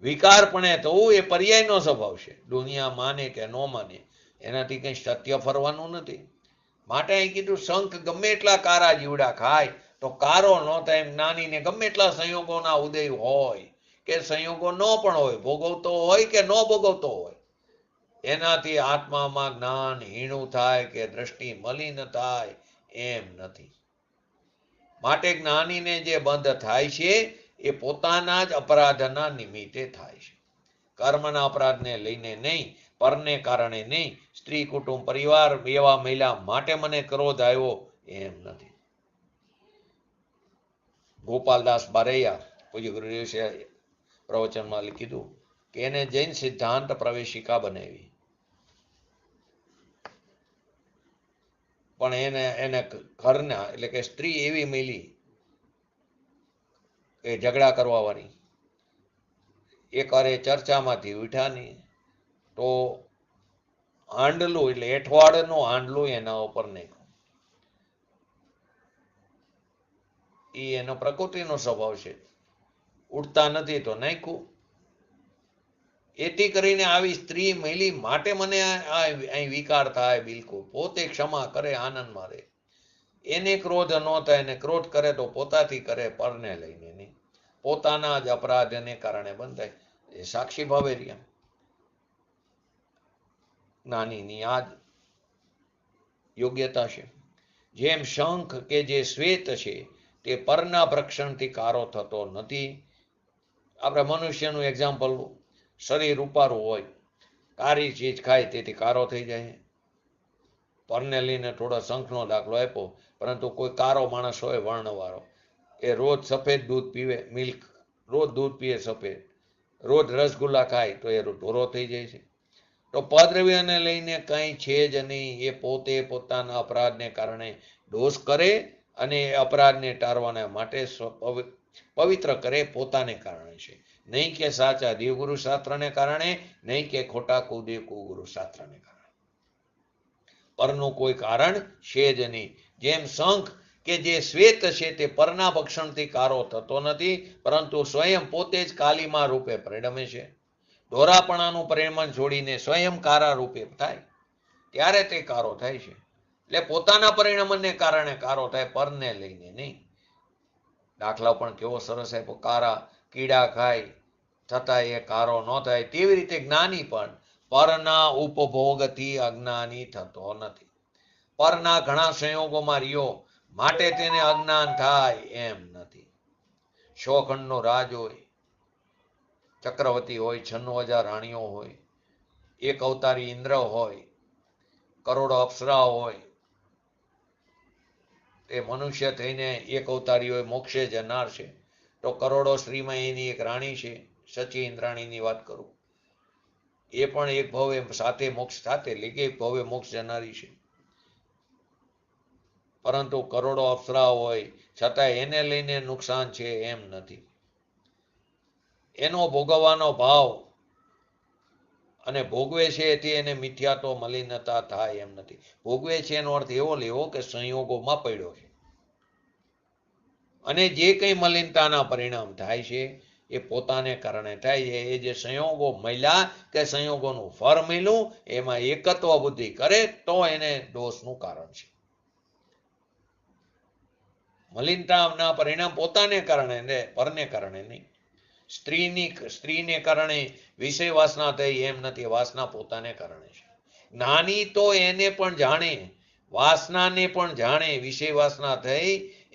વિકાર પણ થવું એ પર્યાયનો સ્વભાવ છે. દુનિયા માને કે ન માને એનાથી કંઈ સત્ય ફરવાનું નથી. માટે અહીં કીધું શંખ ગમે એટલા કારા જીવડા ખાય તો કારો ન થાય. જ્ઞાનીને ગમે એટલા સંયોગોના ઉદય હોય કે સંયોગો ન પણ હોય, ભોગવતો હોય કે ન ભોગવતો હોય, એનાથી આત્મામાં જ્ઞાન હીણું થાય કે દ્રષ્ટિ મલિન થાય એમ નથી. માટે જ્ઞાનીને જે બંધ થાય છે એ પોતાના જ અપરાધના નિમિત્તે થાય છે. કર્મના અપરાધને લઈને નહીં, પરને કારણે નહીં. સ્ત્રી કુટુંબ પરિવાર એવા મહિલા માટે મને ક્રોધ આવ્યો એમ નથી. ગોપાલદાસ બારૈયા પૂજ્ય ગુરુદેવ પ્રવચનમાં કીધું કે એને જૈન સિદ્ધાંત પ્રવેશિકા બનાવી, પણ એને ઘરના એટલે કે સ્ત્રી એવી મળી એ ઝઘડા કરવા વાળી, એક વારે ચર્ચામાંથી ઉઠ્યા નહીં તો હાંડલું એટલે એઠવાડનું હાંડલું એના ઉપર નાખ્યું. એ એનો પ્રકૃતિનો સ્વભાવ છે, ઉઠતા નથી તો નાખ્યું. એથી કરીને આવી સ્ત્રી મહિલી માટે મને અહીં વિકાર થાય. બિલકુલ પોતે ક્ષમા કરે, આનંદમાં રહે, એને ક્રોધ ન થાય. એને ક્રોધ કરે તો પોતાથી કરે, પરને લઈને નહીં. પોતાના જ અપરાધને કારણે બંધાય. એ સાક્ષી ભાવે રહ્યા. જ્ઞાનીની આ જ યોગ્યતા છે. જેમ શંખ કે જે શ્વેત છે તે પરના ભક્ષણથી કારો થતો નથી. આપણે મનુષ્યનું એક્ઝામ્પલ, શરીર રૂપારું હોય, કારી ચીજ ખાય તેથી કારો થઈ જાય. પરને લઈને થોડો શંખનો દાખલો આપ્યો, પરંતુ કોઈ કારો માણસ હોય વર્ણવાળો, એ રોજ સફેદ દૂધ પીવે, મિલ્ક રોજ દૂધ પીએ સફેદ, રોજ રસગુલ્લા ખાય તો એ ઢોરો થઈ જાય છે. તો પદ્રવ્યને લઈને કંઈ છે જ નહીં. એ પોતે પોતાના અપરાધને કારણે દોષ કરે અને એ અપરાધને ટાળવાના માટે પવિત્ર કરે, પોતાને કારણે છે. નહીં કે સાચા દેવગુરુ શાસ્ત્રને કારણે, નહીં કે ખોટા કુદેવ કુગુરુ શાસ્ત્રને કારણે. પરનું કોઈ કારણ છે જ નહીં. જેમ શંખ કે જે શ્વેત છે તે પરના ભક્ષણથી કારો થતો નથી, પરંતુ સ્વયં પોતે જ કાલીમા રૂપે પરિણમે છે. દોરાપણાનું પરિણમન છોડીને સ્વયં કારા રૂપે થાય ત્યારે તે કારો થાય છે. એટલે પોતાના પરિણમને કારણે કારો થાય, પરને લઈને નહીં. દાખલા પણ કેવો સરસ આપ્યો, કારા કીડા ખાય છતાં એ કારો ન થાય. તેવી રીતે જ્ઞાની પણ પરના ઉપભોગથી અજ્ઞાની થતો નથી. પરના ઘણા સંયોગોમાં રહ્યો માટે તેને અજ્ઞાન થાય એમ નથી. 100 ખંડનો રાજ હોય, ચક્રવર્તી હોય, 96,000 રાણીઓ હોય, એક અવતારી ઇન્દ્ર હોય, કરોડો અપ્સરા હોય, તે મનુષ્ય થઈને એક અવતારી હોય, મોક્ષે જનાર છે. તો કરોડો સ્ત્રીમાં એની એક રાણી છે, સચી ઇન્દ્રાણીની વાત કરું, એ પણ એક ભવે સાથે મોક્ષ સાથે એટલે એક ભવે મોક્ષ જનારી છે. પરંતુ કરોડો અપ્સરા હોય છતાં એને લઈને નુકસાન છે એમ નથી. એનો ભોગવવાનો ભાવ અને ભોગવે છે એથી એને મિથ્યાત્વ મલિનતા થાય એમ નથી. ભોગવે છે એનો અર્થ એવો લેવો કે સંયોગોમાં પડ્યો છે. અને જે કંઈ મલિનતાના પરિણામ થાય છે એ પોતાને કારણે થાય છે. એ જે સંયોગો મળ્યા કે સંયોગોનું ફળ મળ્યું એમાં એકત્વ બુદ્ધિ કરે તો એને દોષનું કારણ છે. મલિનતાના પરિણામ પોતાને કારણે ને પરને કારણે નહીં. સ્ત્રીને કારણે વિષય વાસના થઈ એમ નથી, વાસના પોતાને કારણે છે. જ્ઞાની તો એને પણ જાણે, વાસનાને પણ જાણે, વિષય વાસના થઈ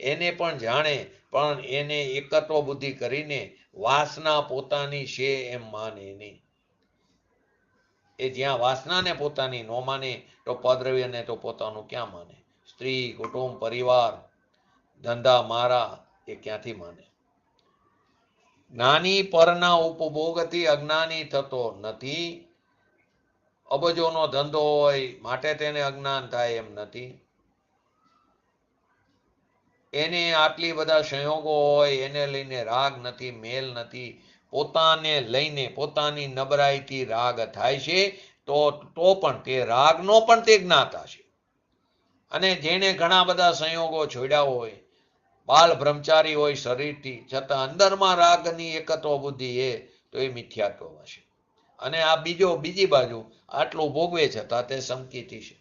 એને પણ જાણે, પણ એને એકત્વ બુદ્ધિ કરીને વાસના પોતાની છે એમ માને નહીં. એ જ્યાં વાસનાને પોતાની ન માને તો પદ્રવ્યને તો પોતાનું ક્યાં માને? સ્ત્રી, કુટુંબ, પરિવાર, ધંધા મારા એ ક્યાંથી માને? જ્ઞાની પરના ઉપભોગથી અજ્ઞાની થતો નથી. અબજોનો ધંધો હોય માટે તેને અજ્ઞાન થાય એમ નથી. એને આટલી બધા સંયોગો હોય એને લઈને રાગ નથી, મેલ નથી. પોતાને લઈને પોતાની નબળાઈથી રાગ થાય છે તો પણ તે રાગનો પણ તે જ્ઞાતા છે. અને જેને ઘણા બધા સંયોગો છોડ્યા હોય, બાલ બ્રહ્મચારી હોય શરીરથી, છતાં અંદરમાં રાગની એકત્વ બુદ્ધિ એ તો એ મિથ્યાત્વમાં છે. અને આ બીજી બાજુ આટલું ભોગવે છતાં તે સંકિતી છે.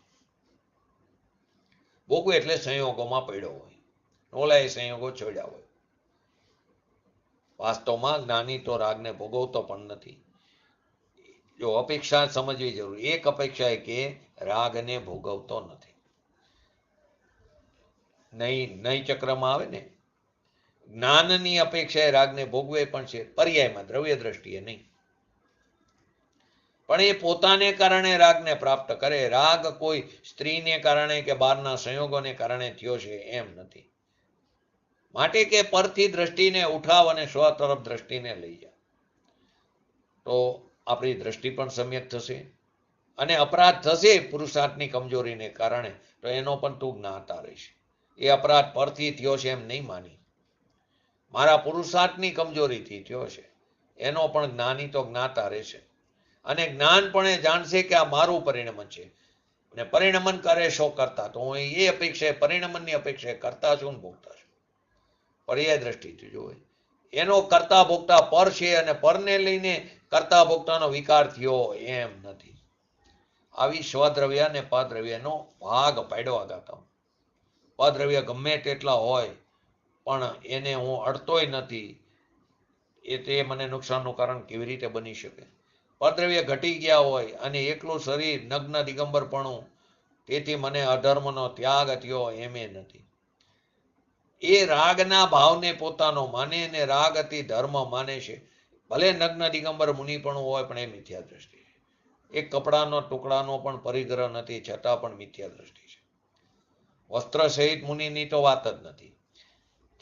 ભોગવે એટલે સંયોગોમાં પડ્યો હોય, નોલાય સંયોગો છોડ્યા હોય. વાસ્તવમાં જ્ઞાની તો રાગને ભોગવતો પણ નથી. જો અપેક્ષા સમજવી જરૂરી. એક અપેક્ષા એ કે રાગને ભોગવતો નથી. નહીં ચક્રમાં આવે ને, જ્ઞાનની અપેક્ષાએ રાગને ભોગવે પણ છે, પર્યાયમાં, દ્રવ્ય દ્રષ્ટિએ નહીં. પણ એ પોતાને કારણે રાગને પ્રાપ્ત કરે. રાગ કોઈ સ્ત્રીને કારણે કે બહારના સંયોગોને કારણે થયો છે એમ નથી. માટે કે પરથી દ્રષ્ટિને ઉઠાવ અને સ્વ તરફ દ્રષ્ટિને લઈ જા તો આપણી દ્રષ્ટિ પણ સમ્યક થશે. અને અપરાધ થશે પુરુષાર્થની કમજોરીને કારણે તો એનો પણ તું જ્ઞાતા રહીશ. એ અપરાધ પરથી થયો છે એમ નહીં માની, મારા પુરુષાર્થની કમજોરીથી થયો છે એનો પણ જ્ઞાની તો જ્ઞાતા રહેશે. અને જ્ઞાન પણ એ જાણશે કે આ મારું પરિણમન છે. અને પરિણમન કરે શો કરતા, તો હું એ અપેક્ષાએ પરિણમનની અપેક્ષાએ કરતા છું ને ભોગતા છું. પર્યાય દ્રષ્ટિથી જોવે એનો કરતા ભોગતા પર છે અને પરને લઈને કરતા ભોગતાનો વિકાર થયો એમ નથી. આવી સ્વદ્રવ્ય અને પદ્રવ્યનો ભાગ પાડ્યો આગાતા. પદ્રવ્ય ગમે તેટલા હોય પણ એને હું અડતોય નથી, એ તે મને નુકસાનનું કારણ કેવી રીતે બની શકે? પદ્રવ્ય ઘટી ગયા હોય અને એકલું શરીર નગ્ન દિગંબરપણું, તેથી મને અધર્મનો ત્યાગ થયો એમ નથી. એ રાગના ભાવને પોતાનો માને અને રાગ અતિ ધર્મ માને છે. ભલે નગ્ન દિગંબર મુનિપણું હોય પણ એ મિથ્યા દ્રષ્ટિ છે. એક કપડાનો ટુકડાનો પણ પરિગ્રહ નથી છતાં પણ મિથ્યા દ્રષ્ટિ છે. વસ્ત્ર સહિત મુનિની તો વાત જ નથી.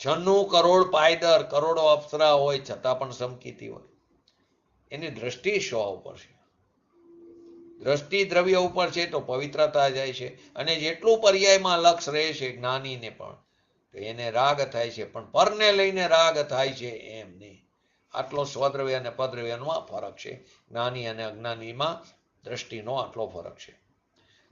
96 કરોડ પાયદર, કરોડો અપ્સરા હોય છતાં પણ સમકીતી હોય. એની દ્રષ્ટિ શો ઉપર છે? દ્રષ્ટિ દ્રવ્ય ઉપર છે તો પવિત્રતા જાય છે. અને જેટલું પર્યાયમાં લક્ષ રહે છે જ્ઞાનીને પણ, તો એને રાગ થાય છે, પણ પરને લઈને રાગ થાય છે એમ નહીં. આટલો સ્વદ્રવ્ય અને પદ્રવ્યનો ફરક છે. જ્ઞાની અને અજ્ઞાનીમાં દ્રષ્ટિનો આટલો ફરક છે.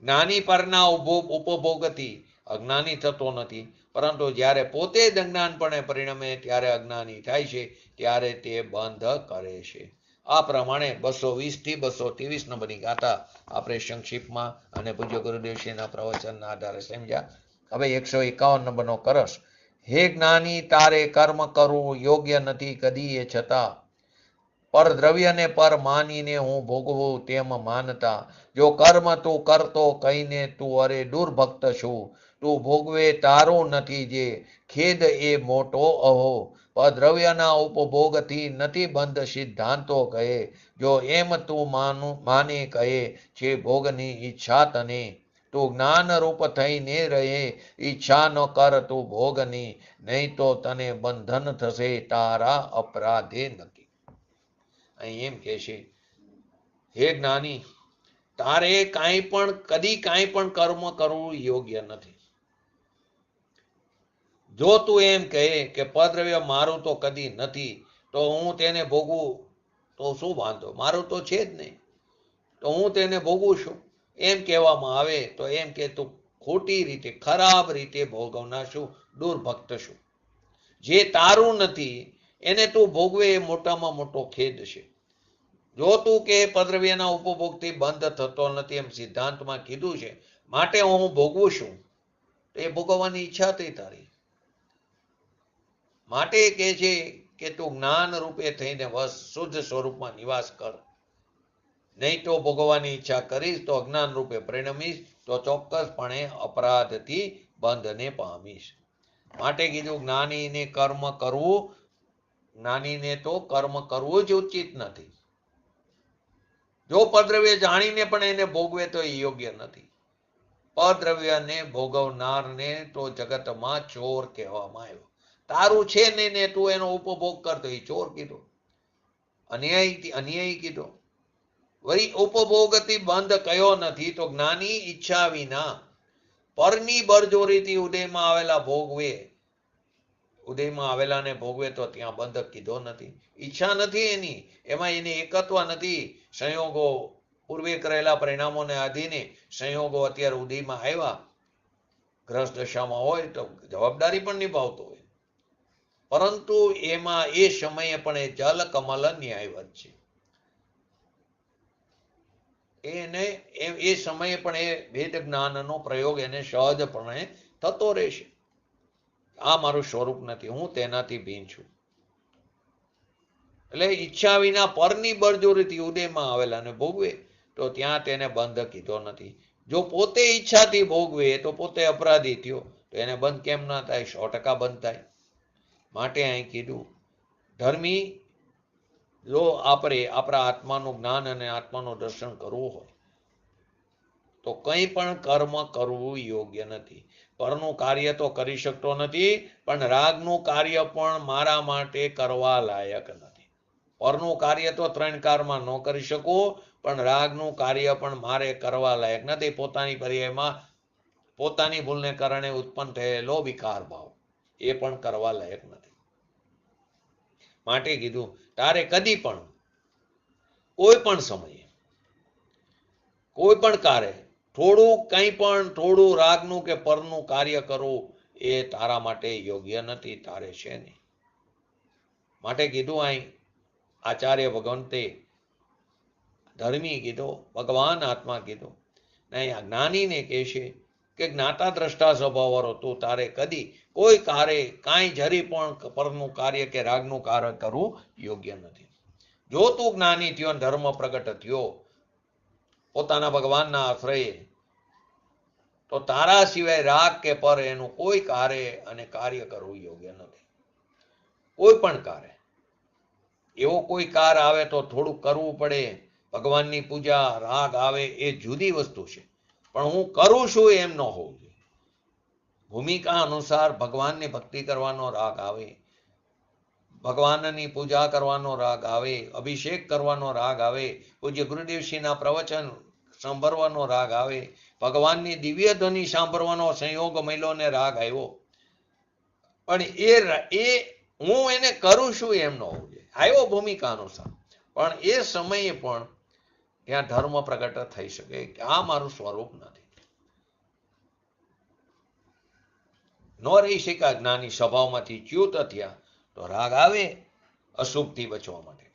જ્ઞાની પરના ઉપભોગથી અજ્ઞાની થતો નથી, પરંતુ જ્યારે પોતે જ અજ્ઞાનપણે પરિણમે ત્યારે અજ્ઞાની થાય છે, ત્યારે તે બંધ કરે છે. આ પ્રમાણે 220 થી 223 નંબરની ગાથા આપણે સંક્ષિપ્તમાં અને પૂજ્ય ગુરુદેવશ્રીના પ્રવચનના આધારે સમજ્યા. હવે 151 નંબરનો કરસ. હે જ્ઞાની, તારે કર્મ કરવું યોગ્ય નથી કદી, એ છતાં પર દ્રવ્યને પર માનીને હું ભોગવું તેમ માનતા. જો કર્મ તું કરતો કહીને તું અરે દુર્ભક્ત છું. તું ભોગવે તારું નથી જે ખેદ એ મોટો અહો. દ્રવ્યના ઉપભોગથી નથી બંધ સિદ્ધાંતો કહે. જો એમ તું માને કહે છે ભોગની ઈચ્છા તને. તું જ્ઞાન રૂપ થઈને રહે, ઈચ્છા ન કર તું ભોગની, નહીં તો તને બંધન થશે તારા અપરાધે નક્કી. અહીં એમ કે છે, હે જ્ઞાની, તારે કદી કાંઈ પણ કર્મ કરવું યોગ્ય નથી. જો તું એમ કહે કે પદ્રવ્ય મારું તો કદી નથી, તો હું તેને ભોગવું તો શું વાંધો? મારું તો છે જ નહીં, તો હું તેને ભોગવું છું એમ કહેવામાં આવે તો એમ કે તું ખોટી રીતે, ખરાબ રીતે ભોગવનાર છું, દુર્ભક્ત છું. જે તારું નથી એને તું ભોગવે એ મોટામાં મોટો ખેદ છે. જો તું કે પદ્રવ્યના ઉપભોગથી બંધ થતો નથી એમ સિદ્ધાંતમાં કીધું છે, માટે હું ભોગવું છું, તો એ ભોગવવાની ઈચ્છા થઈ તારી. માટે કહે છે કે તું જ્ઞાન રૂપે થઈને શુદ્ધ સ્વરૂપમાં નિવાસ કર. નહીં તો ભોગવવાની ઈચ્છા કરીશ તો અજ્ઞાન રૂપે પરિણમીશ, તો ચોક્કસપણે અપરાધથી બંધને પામીશ. માટે કીધું જ્ઞાનીને કર્મ કરવું, જ્ઞાનીને તો કર્મ કરવું જ ઉચિત નથી. જો પદ્રવ્ય જાણીને પણ એને ભોગવે તો એ યોગ્ય નથી. પદ્રવ્યને ભોગવનારને તો જગતમાં ચોર કહેવામાં આવ્યો. તારું છે નહીં ને તું એનો ઉપભોગ કરતો, એ ચોર કીધો, અન્યાયી કીધો. વળી ઉપભોગથી બંધ કયો નથી તો જ્ઞાની ઈચ્છા વિના પરની બળજોરીથી ઉદયમાં આવેલા ભોગવે, ઉદયમાં આવેલાને ભોગવે તો ત્યાં બંધક કીધો નથી. ઈચ્છા નથી એની, એમાં એને એકત્વ નથી. સંયોગો પૂર્વે કરેલા પરિણામોને આધીને સંયોગો અત્યારે ઉદયમાં આવ્યા, ગ્રસ્ત દશામાં હોય તો જવાબદારી પણ નિભાવતો હોય, પરંતુ એમાં એ સમયે પણ એ જલ કમલ ન્યાયવત છે. એને એ સમયે પણ એ ભેદ જ્ઞાનનો પ્રયોગ એને સહજપણે થતો રહેશે. આ મારું સ્વરૂપ નથી, હું તેનાથી ભિન્ન છું. એટલે ઈચ્છા વિના પરની બળજોરીથી ઉદયમાં આવેલાને ભોગવે તો ત્યાં તેને બંધ કીધો નથી. જો પોતે ઈચ્છાથી ભોગવે તો પોતે અપરાધી થયો, તો એને બંધ કેમ ના થાય? 100% બંધ થાય. માટે અહીં કીધું ધર્મી જો આપણે આપણા આત્માનું જ્ઞાન અને આત્માનું દર્શન કરવું હોય તો કંઈ પણ કર્મ કરવું યોગ્ય નથી. પરનું કાર્ય તો કરી શકતો નથી, પણ રાગનું કાર્ય પણ મારા માટે કરવા લાયક નથી. પરનું કાર્ય તો 3 કારમાં ન કરી શકું, પણ રાગનું કાર્ય પણ મારે કરવા લાયક નથી. પોતાની પર્યાયમાં પોતાની ભૂલને કારણે ઉત્પન્ન થયેલો વિકાર ભાવ એ પણ કરવા લાયક નથી. માટે કીધું તારે કદી પણ કોઈ પણ સમયે કોઈ પણ કાર્ય થોડું રાગનું કે પરનું કાર્ય કરવું એ તારા માટે યોગ્ય નથી, તારે છે નહીં. માટે કીધું અહીં આચાર્ય ભગવંતે ધર્મી કીધો, ભગવાન આત્મા કીધો, નહીં જ્ઞાનીને કહેશે કે જ્ઞાતા દ્રષ્ટા સ્વભાવવાળો તું તારે કદી કોઈ કાર્ય કાંઈ જરી પણ પરનું કાર્ય કે રાગનું કાર્ય કરવું યોગ્ય નથી. જો તું જ્ઞાની થયો, ધર્મ પ્રગટ થયો પોતાના ભગવાનના આશ્રયે, તો તારા સિવાય રાગ કે પર એનું કોઈ કાર્ય કરવું યોગ્ય નથી. કોઈ પણ કાર્ય, એવો કોઈ કાર આવે તો થોડું કરવું પડે. ભગવાનની પૂજા રાગ આવે એ જુદી વસ્તુ છે, પણ હું કરું છું એમ ન હોવું જોઈએ. ભૂમિકા અનુસાર ભગવાનની ભક્તિ કરવાનો રાગ આવે, ભગવાનની પૂજા કરવાનો રાગ આવે, અભિષેક કરવાનો રાગ આવે, પૂજ્ય ગુરુદેવશ્રીના પ્રવચન સાંભળવાનો રાગ આવે, ભગવાનની દિવ્ય ધ્વનિ સાંભળવાનો સંયોગ મળ્યોને રાગ આવ્યો, પણ એ હું એને કરું છું એમ ન હોવું જોઈએ. આવ્યો ભૂમિકા અનુસાર, પણ એ સમયે પણ ત્યાં ધર્મ પ્રગટ થઈ શકે કે આ મારું સ્વરૂપ નથી. ન રહી શક્યા જ્ઞાની સ્વભાવમાંથી ચ્યુત થયા તો રાગ આવે અશુભથી બચવા માટે.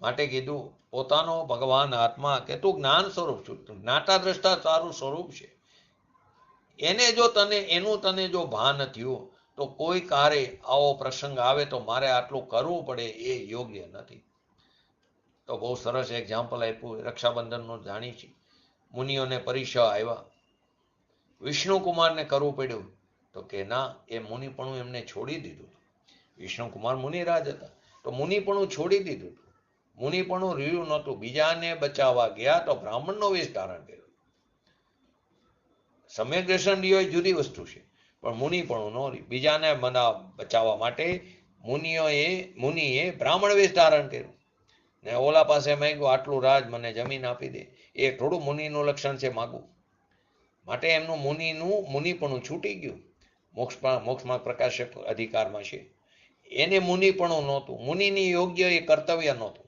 માટે કીધું પોતાનો ભગવાન આત્મા કે તું જ્ઞાન સ્વરૂપ છું, જ્ઞાતા દ્રષ્ટા તારું સ્વરૂપ છે. એનું તને જો ભાન થયું તો કોઈ કાર્ય આવો પ્રસંગ આવે તો મારે આટલું કરવું પડે એ યોગ્ય નથી. તો બહુ સરસ એક્ઝામ્પલ આપ્યું. રક્ષાબંધનનું જાણી છે. મુનિઓને પરીક્ષા આવ્યા, વિષ્ણુકુમારને કરવું પડ્યું તો કે ના, એ મુનિપણું એમને છોડી દીધું. વિષ્ણુકુમાર મુનિરાજ હતા તો મુનિપણું છોડી દીધું. મુનિપણું રહ્યું નહોતું, બીજાને બચાવવા ગયા તો બ્રાહ્મણનો વેશ ધારણ કર્યો. સમ્યક દર્શન રહ્યો એ જુદી વસ્તુ છે, પણ મુનિપણું ન રહ્યું. બીજાને બચાવવા માટે મુનિએ બ્રાહ્મણ વેશ ધારણ કર્યું ને ઓલા પાસે માંગ્યું આટલું રાજ મને જમીન આપી દે. એ થોડું મુનિનું લક્ષણ છે માગવું. માટે એમનું મુનિપણું છૂટી ગયું. મોક્ષમાં પ્રકાશક અધિકારમાં છે, એને મુનિપણું નહોતું. મુનિની યોગ્ય એ કર્તવ્ય નહોતું.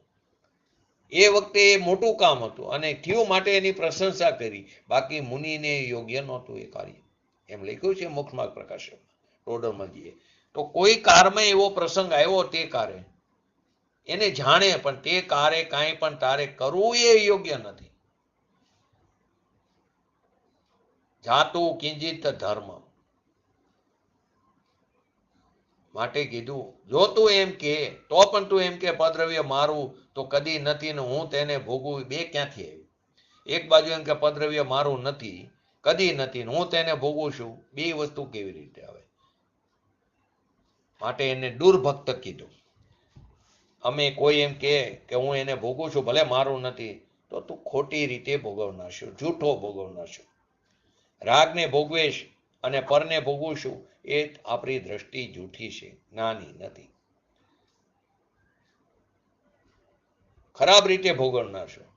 એ વખતે એ મોટું કામ હતું અને થયું માટે એની પ્રશંસા કરી, બાકી મુનિને યોગ્ય નહોતું એ કાર્ય. એમ લખ્યું છે મોક્ષમાં પ્રકાશક. ટોડરમાં જઈએ તો કોઈ કારમાં એવો પ્રસંગ આવ્યો તે કારે એને જાણે પણ તે કારે કાંઈ પણ તારે કરવું એ યોગ્ય નથી. જાતું કિંચિત ધર્મ માટે કીધું જો તું એમ કે તો પણ તું એમ કે પદ્રવ્ય મારું તો કદી નથી ને હું તેને ભોગવું, બે ક્યાંથી આવ્યું? એક બાજુ એમ કે પદ્રવ્ય મારું નથી, કદી નથી ને હું તેને ભોગવું છું, બે વસ્તુ કેવી રીતે આવે? માટે એને દુર્ભક્ત કીધું. અમે કોઈ એમ કે હું એને ભોગવું છું, ભલે મારું નથી, તો તું ખોટી રીતે ભોગવનાર છું, જૂઠો ભોગવનાર છું. રાગને ભોગવેશ અને પરને ભોગવું છું એ આપણી દ્રષ્ટિ જૂઠી છે, નાની નથી. ખરાબ રીતે ભોગવનાર છું.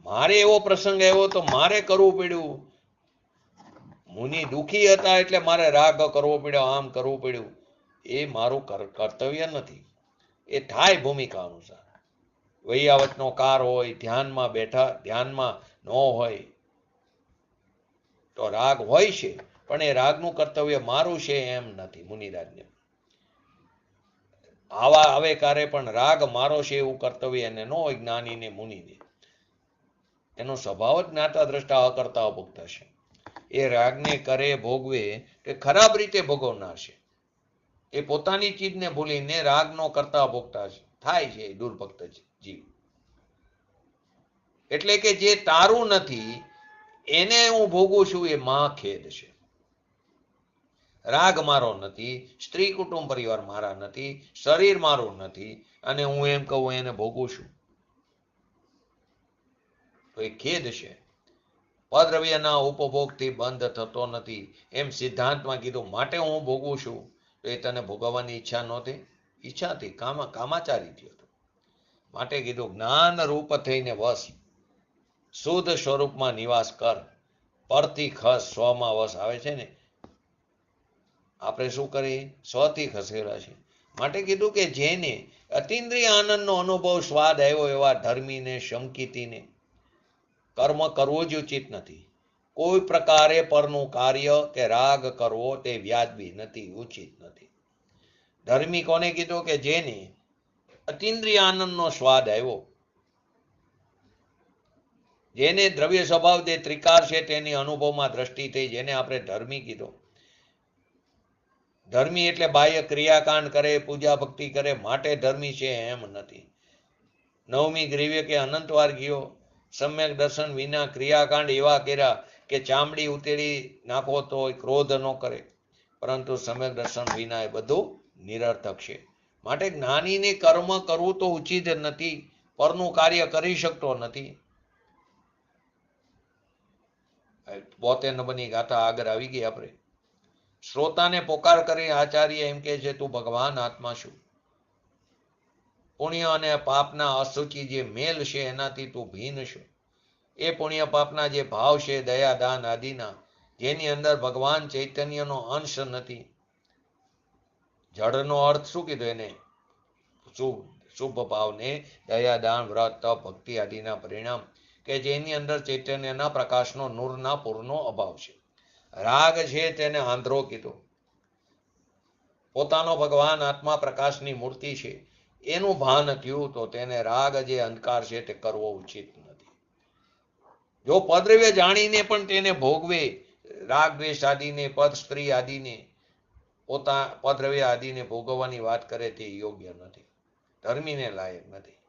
મારે એવો પ્રસંગ આવ્યો તો મારે કરવું પડ્યું. મુનિ દુઃખી હતા એટલે મારે રાગ કરવો પડ્યો, આમ કરવું પડ્યું. એ મારું કર્તવ્ય નથી. એ થાય ભૂમિકા અનુસાર. વૈયાવતનો કાર હોય, ધ્યાનમાં બેઠા, ધ્યાનમાં ન હોય તો રાગ હોય છે, પણ એ રાગનું કર્તવ્ય મારું છે એમ નથી. મુનિરાજને આવા આવે કારે પણ રાગ મારો છે એવું કર્તવ્ય એને ન હોય. જ્ઞાનીને મુનિને એનો સ્વભાવ જ જ્ઞાતા દ્રષ્ટા અકર્તા ભોગતા છે. એ રાગને કરે ભોગવે તે ખરાબ રીતે ભોગવનાર છે. એ પોતાની ચીજને ભૂલીને રાગનો કરતા ભોગતા થાય છે દુર્ભક્ત જીવ. એટલે કે જે તારું નથી એને હું ભોગું છું એ માં ખેદ છે. રાગ મારો નથી, સ્ત્રી કુટુંબ પરિવાર મારા નથી, શરીર મારું નથી, અને હું એમ કહું એને ભોગું છું તો એ ખેદ છે. પદ્રવ્યના ઉપભોગથી બંધ થતો નથી એમ સિદ્ધાંતમાં કીધું. માટે હું ભોગવું છું તો એ તને ભોગવવાની ઈચ્છા નહોતી, ઈચ્છાથી કામાચારી થયો હતો. માટે કીધું જ્ઞાન રૂપ થઈને વસ, શુદ્ધ સ્વરૂપમાં નિવાસ કર, પરથી ખસ સ્વમાં વસ. આવે છે ને, આપણે શું કરીએ? સ્વથી ખસેલા છે. માટે કીધું કે જેને અતિન્દ્રિય આનંદનો અનુભવ સ્વાદ આવ્યો એવા ધર્મીને, શંકિતીને કર્મ કરવો જ ઉચિત નથી. કોઈ પ્રકારે પરનું કાર્ય કે રાગ કરવો તે વ્યાજબી નથી, ઉચિત નથી. ધર્મી કોને કીધું? કે જેને અતિન્દ્રિય આનંદનો સ્વાદ આવ્યો, જેને દ્રવ્ય સ્વભાવ જે ત્રિકાર છે તેની અનુભવમાં દ્રષ્ટિ થઈ, જેને આપણે ધર્મી કીધો. ધર્મી એટલે બાહ્ય ક્રિયાકાંડ કરે, પૂજા ભક્તિ કરે માટે ધર્મી છે એમ નથી. નવમી ગ્રીવ્ય કે અનંતવાર ગયો સમ્યક દર્શન વિના ક્રિયાકાંડ એવા કર્યા કે ચામડી ઉતેડી નાખો તો ક્રોધ ન કરે, પરંતુ સમ્યક દર્શન વિના એ બધું નિરર્થક છે. માટે જ્ઞાનીને કર્મ કરવું તો ઉચિત નથી, પરનું કાર્ય કરી શકતો નથી. 72 નંબરની ગાથા આગળ આવી ગઈ. આપણે શ્રોતાને પોકાર કરી આચાર્ય એમ કે છે તું ભગવાન આત્મા છું. પુણ્ય અને પાપના અસુચિ જે મેલ છે એનાથી તું ભિન્ન છું. એ પુણ્ય પાપના જે ભાવ છે દયા દાન આદિના, જેની અંદર ભગવાન ચૈતન્યનો અંશ નથી. જડનો અર્થ શું કીધો એને? શુભ ભાવને દયા દાન વ્રત તપ ભક્તિ આદિના પરિણામ કે જેની અંદર ચૈતન્યના પ્રકાશનો નૂરના પૂરનો અભાવ છે. રાગ છે તેને આંધ્રો કીધો. પોતાનો ભગવાન આત્મા પ્રકાશની મૂર્તિ છે એનું ભાન થયું તો તેને રાગ જે અંધકાર છે તે કરવો ઉચિત નથી. જો પદ્રવ્ય જાણીને પણ તેને ભોગવે, રાગ દ્વેષ આદિને, પદ સ્ત્રી આદિને, પદ્રવ્ય આદિને ભોગવવાની વાત કરે તે યોગ્ય નથી, ધર્મીને લાયક નથી.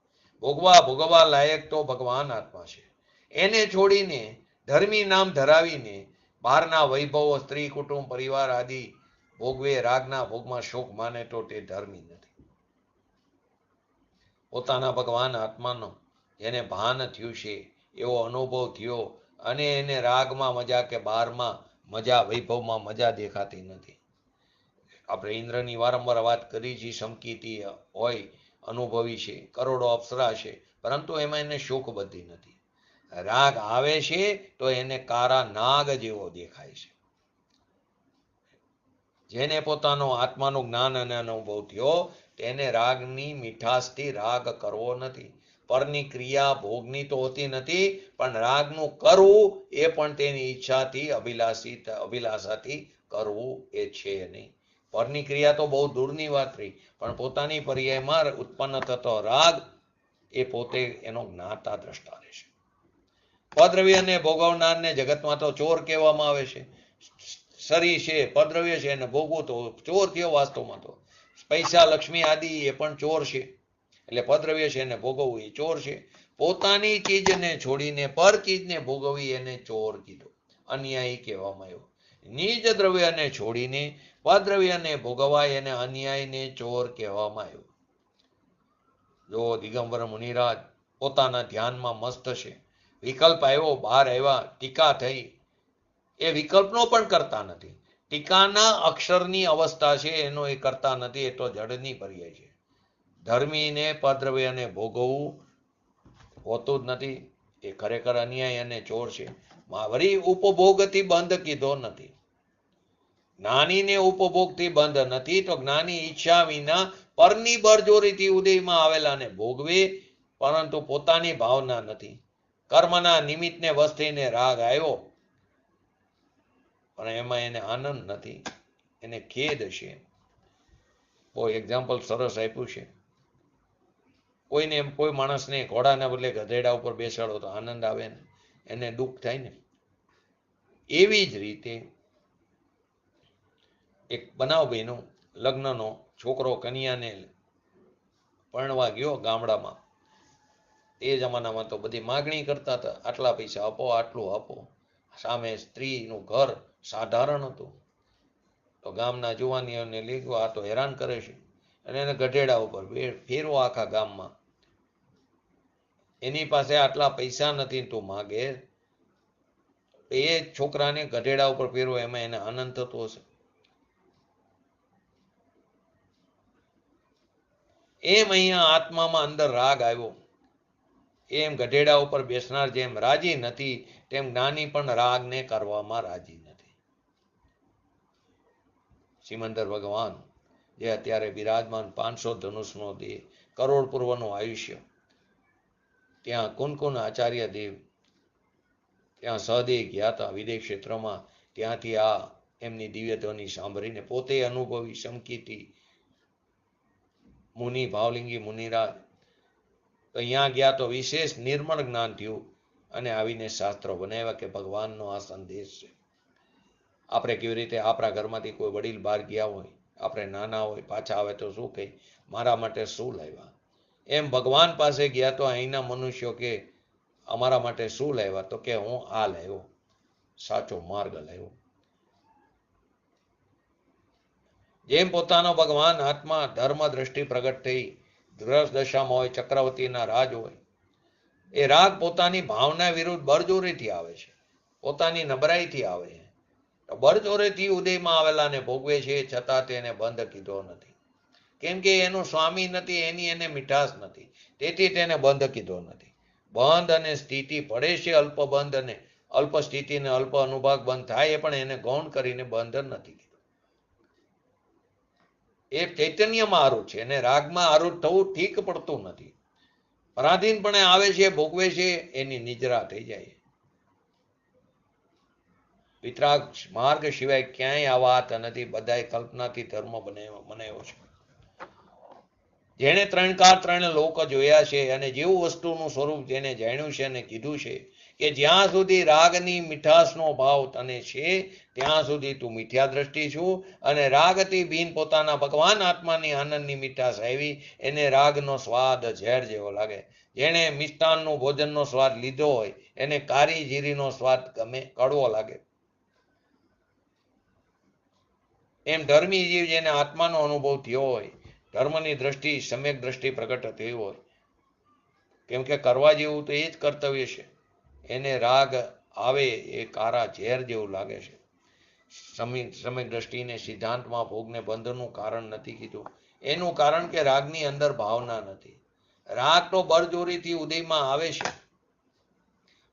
ભોગવા લાયક તો ભગવાન આત્મા છે. એને છોડીને ધર્મી નામ ધરાવીને બહારના વૈભવો, સ્ત્રી કુટુંબ પરિવાર આદિ ભોગવે, રાગના ભોગમાં શોક માને તો તે ધર્મી નથી. પોતાના ભગવાન આત્માનો જેને ભાન થયું છે, એવો અનુભવ થયો અને એને રાગમાં મજા કે બહારમાં મજા, વૈભવમાં મજા દેખાતી નથી. આપણે ઇન્દ્રની વારંવાર વાત કરી છે, સમકીતી હોય, અનુભવી છે, કરોડો અપ્સરા છે, પરંતુ એમાં એને શોખ બધી નથી. રાગ આવે છે તો એને કારા નાગ જેવો દેખાય છે. જેને પોતાનો આત્માનું જ્ઞાન અને અનુભવ થયો તેને રાગની મીઠાશથી રાગ કરવો નથી. પરની ક્રિયા ભોગની તો હોતી નથી, પણ રાગનું કરવું એ પણ તેની ઈચ્છાથી, અભિલાષાથી કરવું એ છે નહીં. પરની ક્રિયા તો બહુ દૂરની વાત રહી, પણ પોતાની પર્યાયમાં ઉત્પન્ન થતો રાગ એ પોતે એનો જ્ઞાતા દ્રષ્ટા રહેશે. પદ્રવ્ય અને ભોગવનારને જગતમાં તો ચોર કહેવામાં આવે છે. શરીર છે, પદ્રવ્ય છે, એને ભોગવું તો ચોર થયો. વાસ્તવમાં તો પૈસા, લક્ષ્મી આદિ એ પણ ચોર છે. એટલે પદ્રવ્ય છે એને ભોગવવું એ ચોર છે. પોતાની ચીજને છોડીને પર ચીજને ભોગવવી એને ચોર કીધો, અન્યાયી કહેવામાં આવ્યો. નિજ દ્રવ્યને છોડીને પદ્રવ્યને ભોગવાય એને અન્યાયને ચોર કહેવામાં આવ્યો. જો દિગંબર મુનિરાજ પોતાના ધ્યાનમાં મસ્ત છે, વિકલ્પ આવ્યો, બહાર આવ્યા, ટીકા થઈ, એ વિકલ્પનો પણ કરતા નથી. ટીકાના અક્ષરની અવસ્થા છે એનો એ કરતા નથી. એ તો જડની પર્યાય છે. ધર્મીને પદ્રવ્યને ભોગવવું હોતું જ નથી. એ ખરેખર અન્યાય અને ચોર છે. વળી ઉપભોગથી બંધ કીધો નથી. જ્ઞાનીને ઉપભોગથી બંધ નથી, તો જ્ઞાની ઈચ્છા વિના પરની બળજોરીથી ઉદયમાં આવેલાને ભોગવે, પરંતુ પોતાની ભાવના નથી. કર્મના નિમિત્તને વશ થઈને રાગ આવ્યો, પણ એમાં એને આનંદ નથી, એને ખેદ છે. કોઈ એક્ઝામ્પલ સરસ આપ્યું છે. કોઈને એમ કોઈ માણસને ઘોડાના બદલે ગધેડા ઉપર બેસાડો તો આનંદ આવે ને, એને દુઃખ થાય ને. એવી જ રીતે એક બનાવ બન્યો, લગ્નનો. છોકરો કન્યાને પરણવા ગયો ગામડામાં. એ જમાનામાં તો બધી માગણી કરતા હતા, આટલા પૈસા આપો, આટલું આપો. સામે સ્ત્રીનું ઘર સાધારણ હતું. તો ગામના જુવાનીઓને લીધું, આ તો હેરાન કરે છે, અને એને ગઢેડા ઉપર ફેરવો આખા ગામમાં. એની પાસે આટલા પૈસા નથી, તું માગે. એ છોકરાને ગઢેડા ઉપર ફેરવો, એમાં એને આનંદ થતો હશે. એમ અહીંયા આત્મામાં અંદર રાગ આવ્યો. એમ ગઢેડા ઉપર બેસનાર જેમ રાજી નથી, તેમ જ્ઞાની પણ રાગને કરવામાં રાજી નથી. સિમંદર ભગવાન જે અત્યારે બિરાજમાન, 500 ધનુષનો દેહ, કરોડ પૂર્વનું આયુષ્ય, ત્યાં કુનકુન આચાર્ય દેવ ત્યાં સહદેવ ગયા હતા વિદેશ ક્ષેત્રમાં. ત્યાંથી આ એમની દિવ્ય ધ્વનિ સાંભળીને પોતે અનુભવી સમકીતી મુનિ, ભાવલિંગી મુનિરાજ અહીંયા ગયા તો વિશેષ નિર્મળ જ્ઞાન થયું, અને આવીને શાસ્ત્રો બનાવ્યા કે ભગવાનનો આ સંદેશ છે. આપણે કેવી રીતે આપણા ઘરમાંથી કોઈ વડીલ બહાર ગયા હોય, આપણે નાના હોય, પાછા આવે તો શું કહે, મારા માટે શું લાવ્યા. એમ ભગવાન પાસે ગયા તો અહીંના મનુષ્યો કે અમારા માટે શું લાવ્યા, તો કે હું આ લાવ્યો, સાચો માર્ગ લાવ્યો. જેમ પોતાનો ભગવાન આત્મા ધર્મ દ્રષ્ટિ પ્રગટ થઈ દ્રસ દશામાં હોય, ચક્રવર્તીના રાજ હોય, એ રાગ પોતાની ભાવના વિરુદ્ધ બળજોરીથી આવે છે, પોતાની નબળાઈથી આવે છે. બળજોરીથી ઉદયમાં આવેલાને ભોગવે છે, છતાં તેને બંધ કીધો નથી. કેમ કે એનો સ્વામી નથી, એની એને મીઠાશ નથી, તેથી તેને બંધ કીધો નથી. બંધ અને સ્થિતિ પડે છે, અલ્પ બંધ અને અલ્પ સ્થિતિ અને અલ્પ અનુભાગ બંધ થાય, એ પણ એને ગૌણ કરીને બંધ નથી કીધું. એ ચૈતન્યમાં આરૂઢ છે, એને રાગમાં આરૂઢ થવું ઠીક પડતું નથી. પરાધીનપણે આવે છે, ભોગવે છે, એની નિજરા થઈ જાય. વિતરાગ માર્ગ સિવાય ક્યાંય આ વાત નથી. બધાએ કલ્પનાથી ધર્મ બનાવ્યો છે. જેણે 3 કાળ 3 લોક જોયા છે, અને જેવું વસ્તુનું સ્વરૂપ જેને જાણ્યું છે અને કીધું છે કે જ્યાં સુધી રાગની મીઠાશનો ભાવ તને છે, ત્યાં સુધી તું મિથ્યા દ્રષ્ટિ છું, અને રાગથી ભીન પોતાના ભગવાન આત્માની આનંદની મીઠાશ આવી, એને રાગનો સ્વાદ ઝેર જેવો લાગે. જેણે મિષ્ટાનનું ભોજનનો સ્વાદ લીધો હોય, એને કારી જીરીનો સ્વાદ ગમે, કડવો લાગે. એમ ધર્મી જીવ જેને આત્માનો અનુભવ થયો હોય, ધર્મની દ્રષ્ટિ સમ્યક દ્રષ્ટિ પ્રગટ થઈ હોય, કેમ કે કરવા જેવું તો એ જ કર્તવ્ય છે, એને રાગ આવે એ કારા ઝેર જેવું લાગે છે. સમ્યક દ્રષ્ટિને સિદ્ધાંતમાં ભોગને બંધનું કારણ નથી કીધું. એનું કારણ કે રાગની અંદર ભાવના નથી. રાગ તો બળજોરીથી ઉદયમાં આવે છે,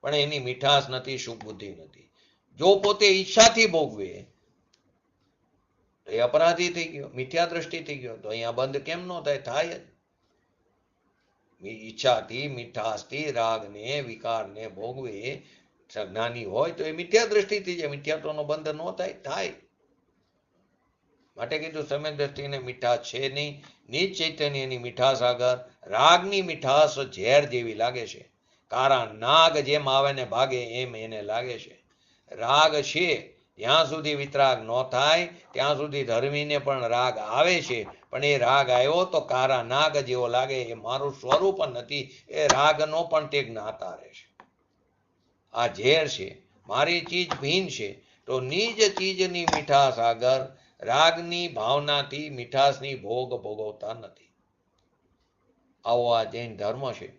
પણ એની મીઠાશ નથી, સુખ બુદ્ધિ નથી. જો પોતે ઈચ્છાથી ભોગવે એ અપરાધી થઈ ગયો, મિથ્યા દ્રષ્ટિ થઈ ગયો. તો અહીંયા બંધ કેમ ન થાય? થાય જ. ઈચ્છાથી, મીઠાશથી રાગને, વિકારને ભોગવે જ્ઞાની હોય તો એ મિથ્યા દ્રષ્ટિ થઈ જાય. મિથ્યાત્વનો બંધ ન થાય? થાય. માટે કીધું સમય દ્રષ્ટિને મીઠાશ છે નહીં. નિજ ચૈતન્યની મીઠાશ આગળ રાગની મીઠાશ ઝેર જેવી લાગે છે. કારા નાગ જેમ આવે ને ભાગે એમ એને લાગે છે. રાગ છે જ્યાં સુધી વિતરાગ ન થાય ત્યાં સુધી ધર્મીને પણ રાગ આવે છે, પણ એ રાગ આવ્યો તો કારા નાગ જેવો લાગે. એ મારું સ્વરૂપ નથી, એ રાગનો પણ તે જ્ઞાતા રહેશે. આ ઝેર છે, મારી ચીજ ભીન છે. તો નિજ ચીજની મીઠાશ આગળ રાગની ભાવનાથી મીઠાશની ભોગ ભોગવતા નથી. આવો આ જૈન ધર્મ છે.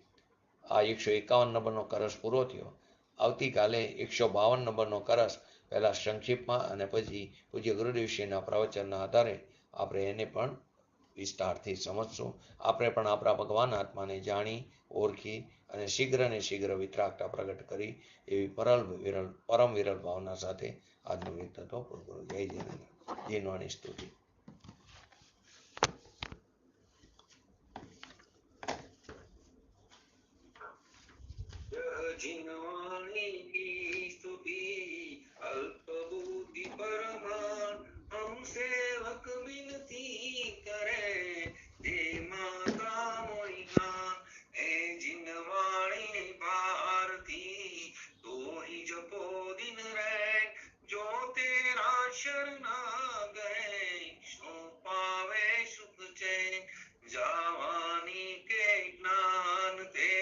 આ 151 નંબરનો કરસ પૂરો થયો. આવતીકાલે 152 નંબરનો કરસ પહેલા સંક્ષિપ્તમાં અને પછી પૂજ્ય ગુરુદેવશ્રીના પ્રવચનના આધારે આપણે એને પણ વિસ્તારથી સમજશું. આપણે પણ આપણા ભગવાન આત્માને જાણી ઓળખી અને શીઘ્ર ને શીઘ્ર વિતરાગતા પ્રગટ કરી એવી પરમ વિરલ ભાવના સાથે આજનો વિતતો પૂરો. જય જય જીનવાણી સ્તુતિ. जिनवाणी की स्तुति अल्प बुद्धि परमान हम सेवक विनती करे दे माता मोहिगान ए जिनवाणी भारती तो ही जपो दिन रैन जो तेरा शरणा गए सो पावे सुख चैन जावानी के ज्ञान ते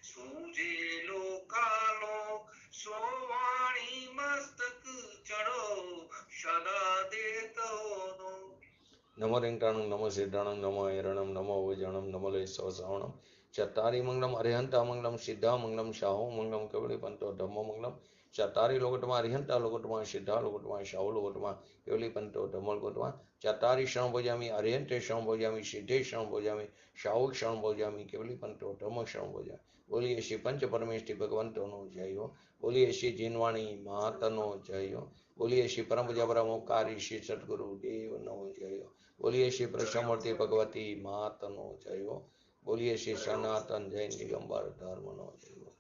सूझे लोकालोक सोवाणी मस्तक चढ़ो सदा देतो नमो रिंगटाणं नमो सिद्धाणं नमो ऐरणं नमो वैजणं नमो लेसवसावणं चत्तारि मंगलम अरिहंता मंगलम सिद्धा मंगलम शाहु मंगलम केवली पंतो धम्मो मंगलम चत्तारि लोकटमा अरिहंता लोकटमा सिद्धा लोकटमा शाहु लोकटमा केवली पंतो धम्मो लोकटमा चत्तारि क्षण भोजामि अरिहंते क्षण भोजामि सिद्धे क्षण भोजामि शाहु क्षण भोजामि केवली पंतो धम्मो क्षण भोजामि. बोलिए श्री पंच परमेष्ठी भगवंतोनो जय हो. बोलिए श्री जिनवाणी मातनो जय हो. बोलिए श्री परम पूज्य परमोपकारी श्री सद्गुरु देवनो जय हो. बोलिए श्री प्रसमूर्ति भगवती मातनो जय हो. बोलिए श्री सनातन जैन दिगंबर धर्मनो जय हो.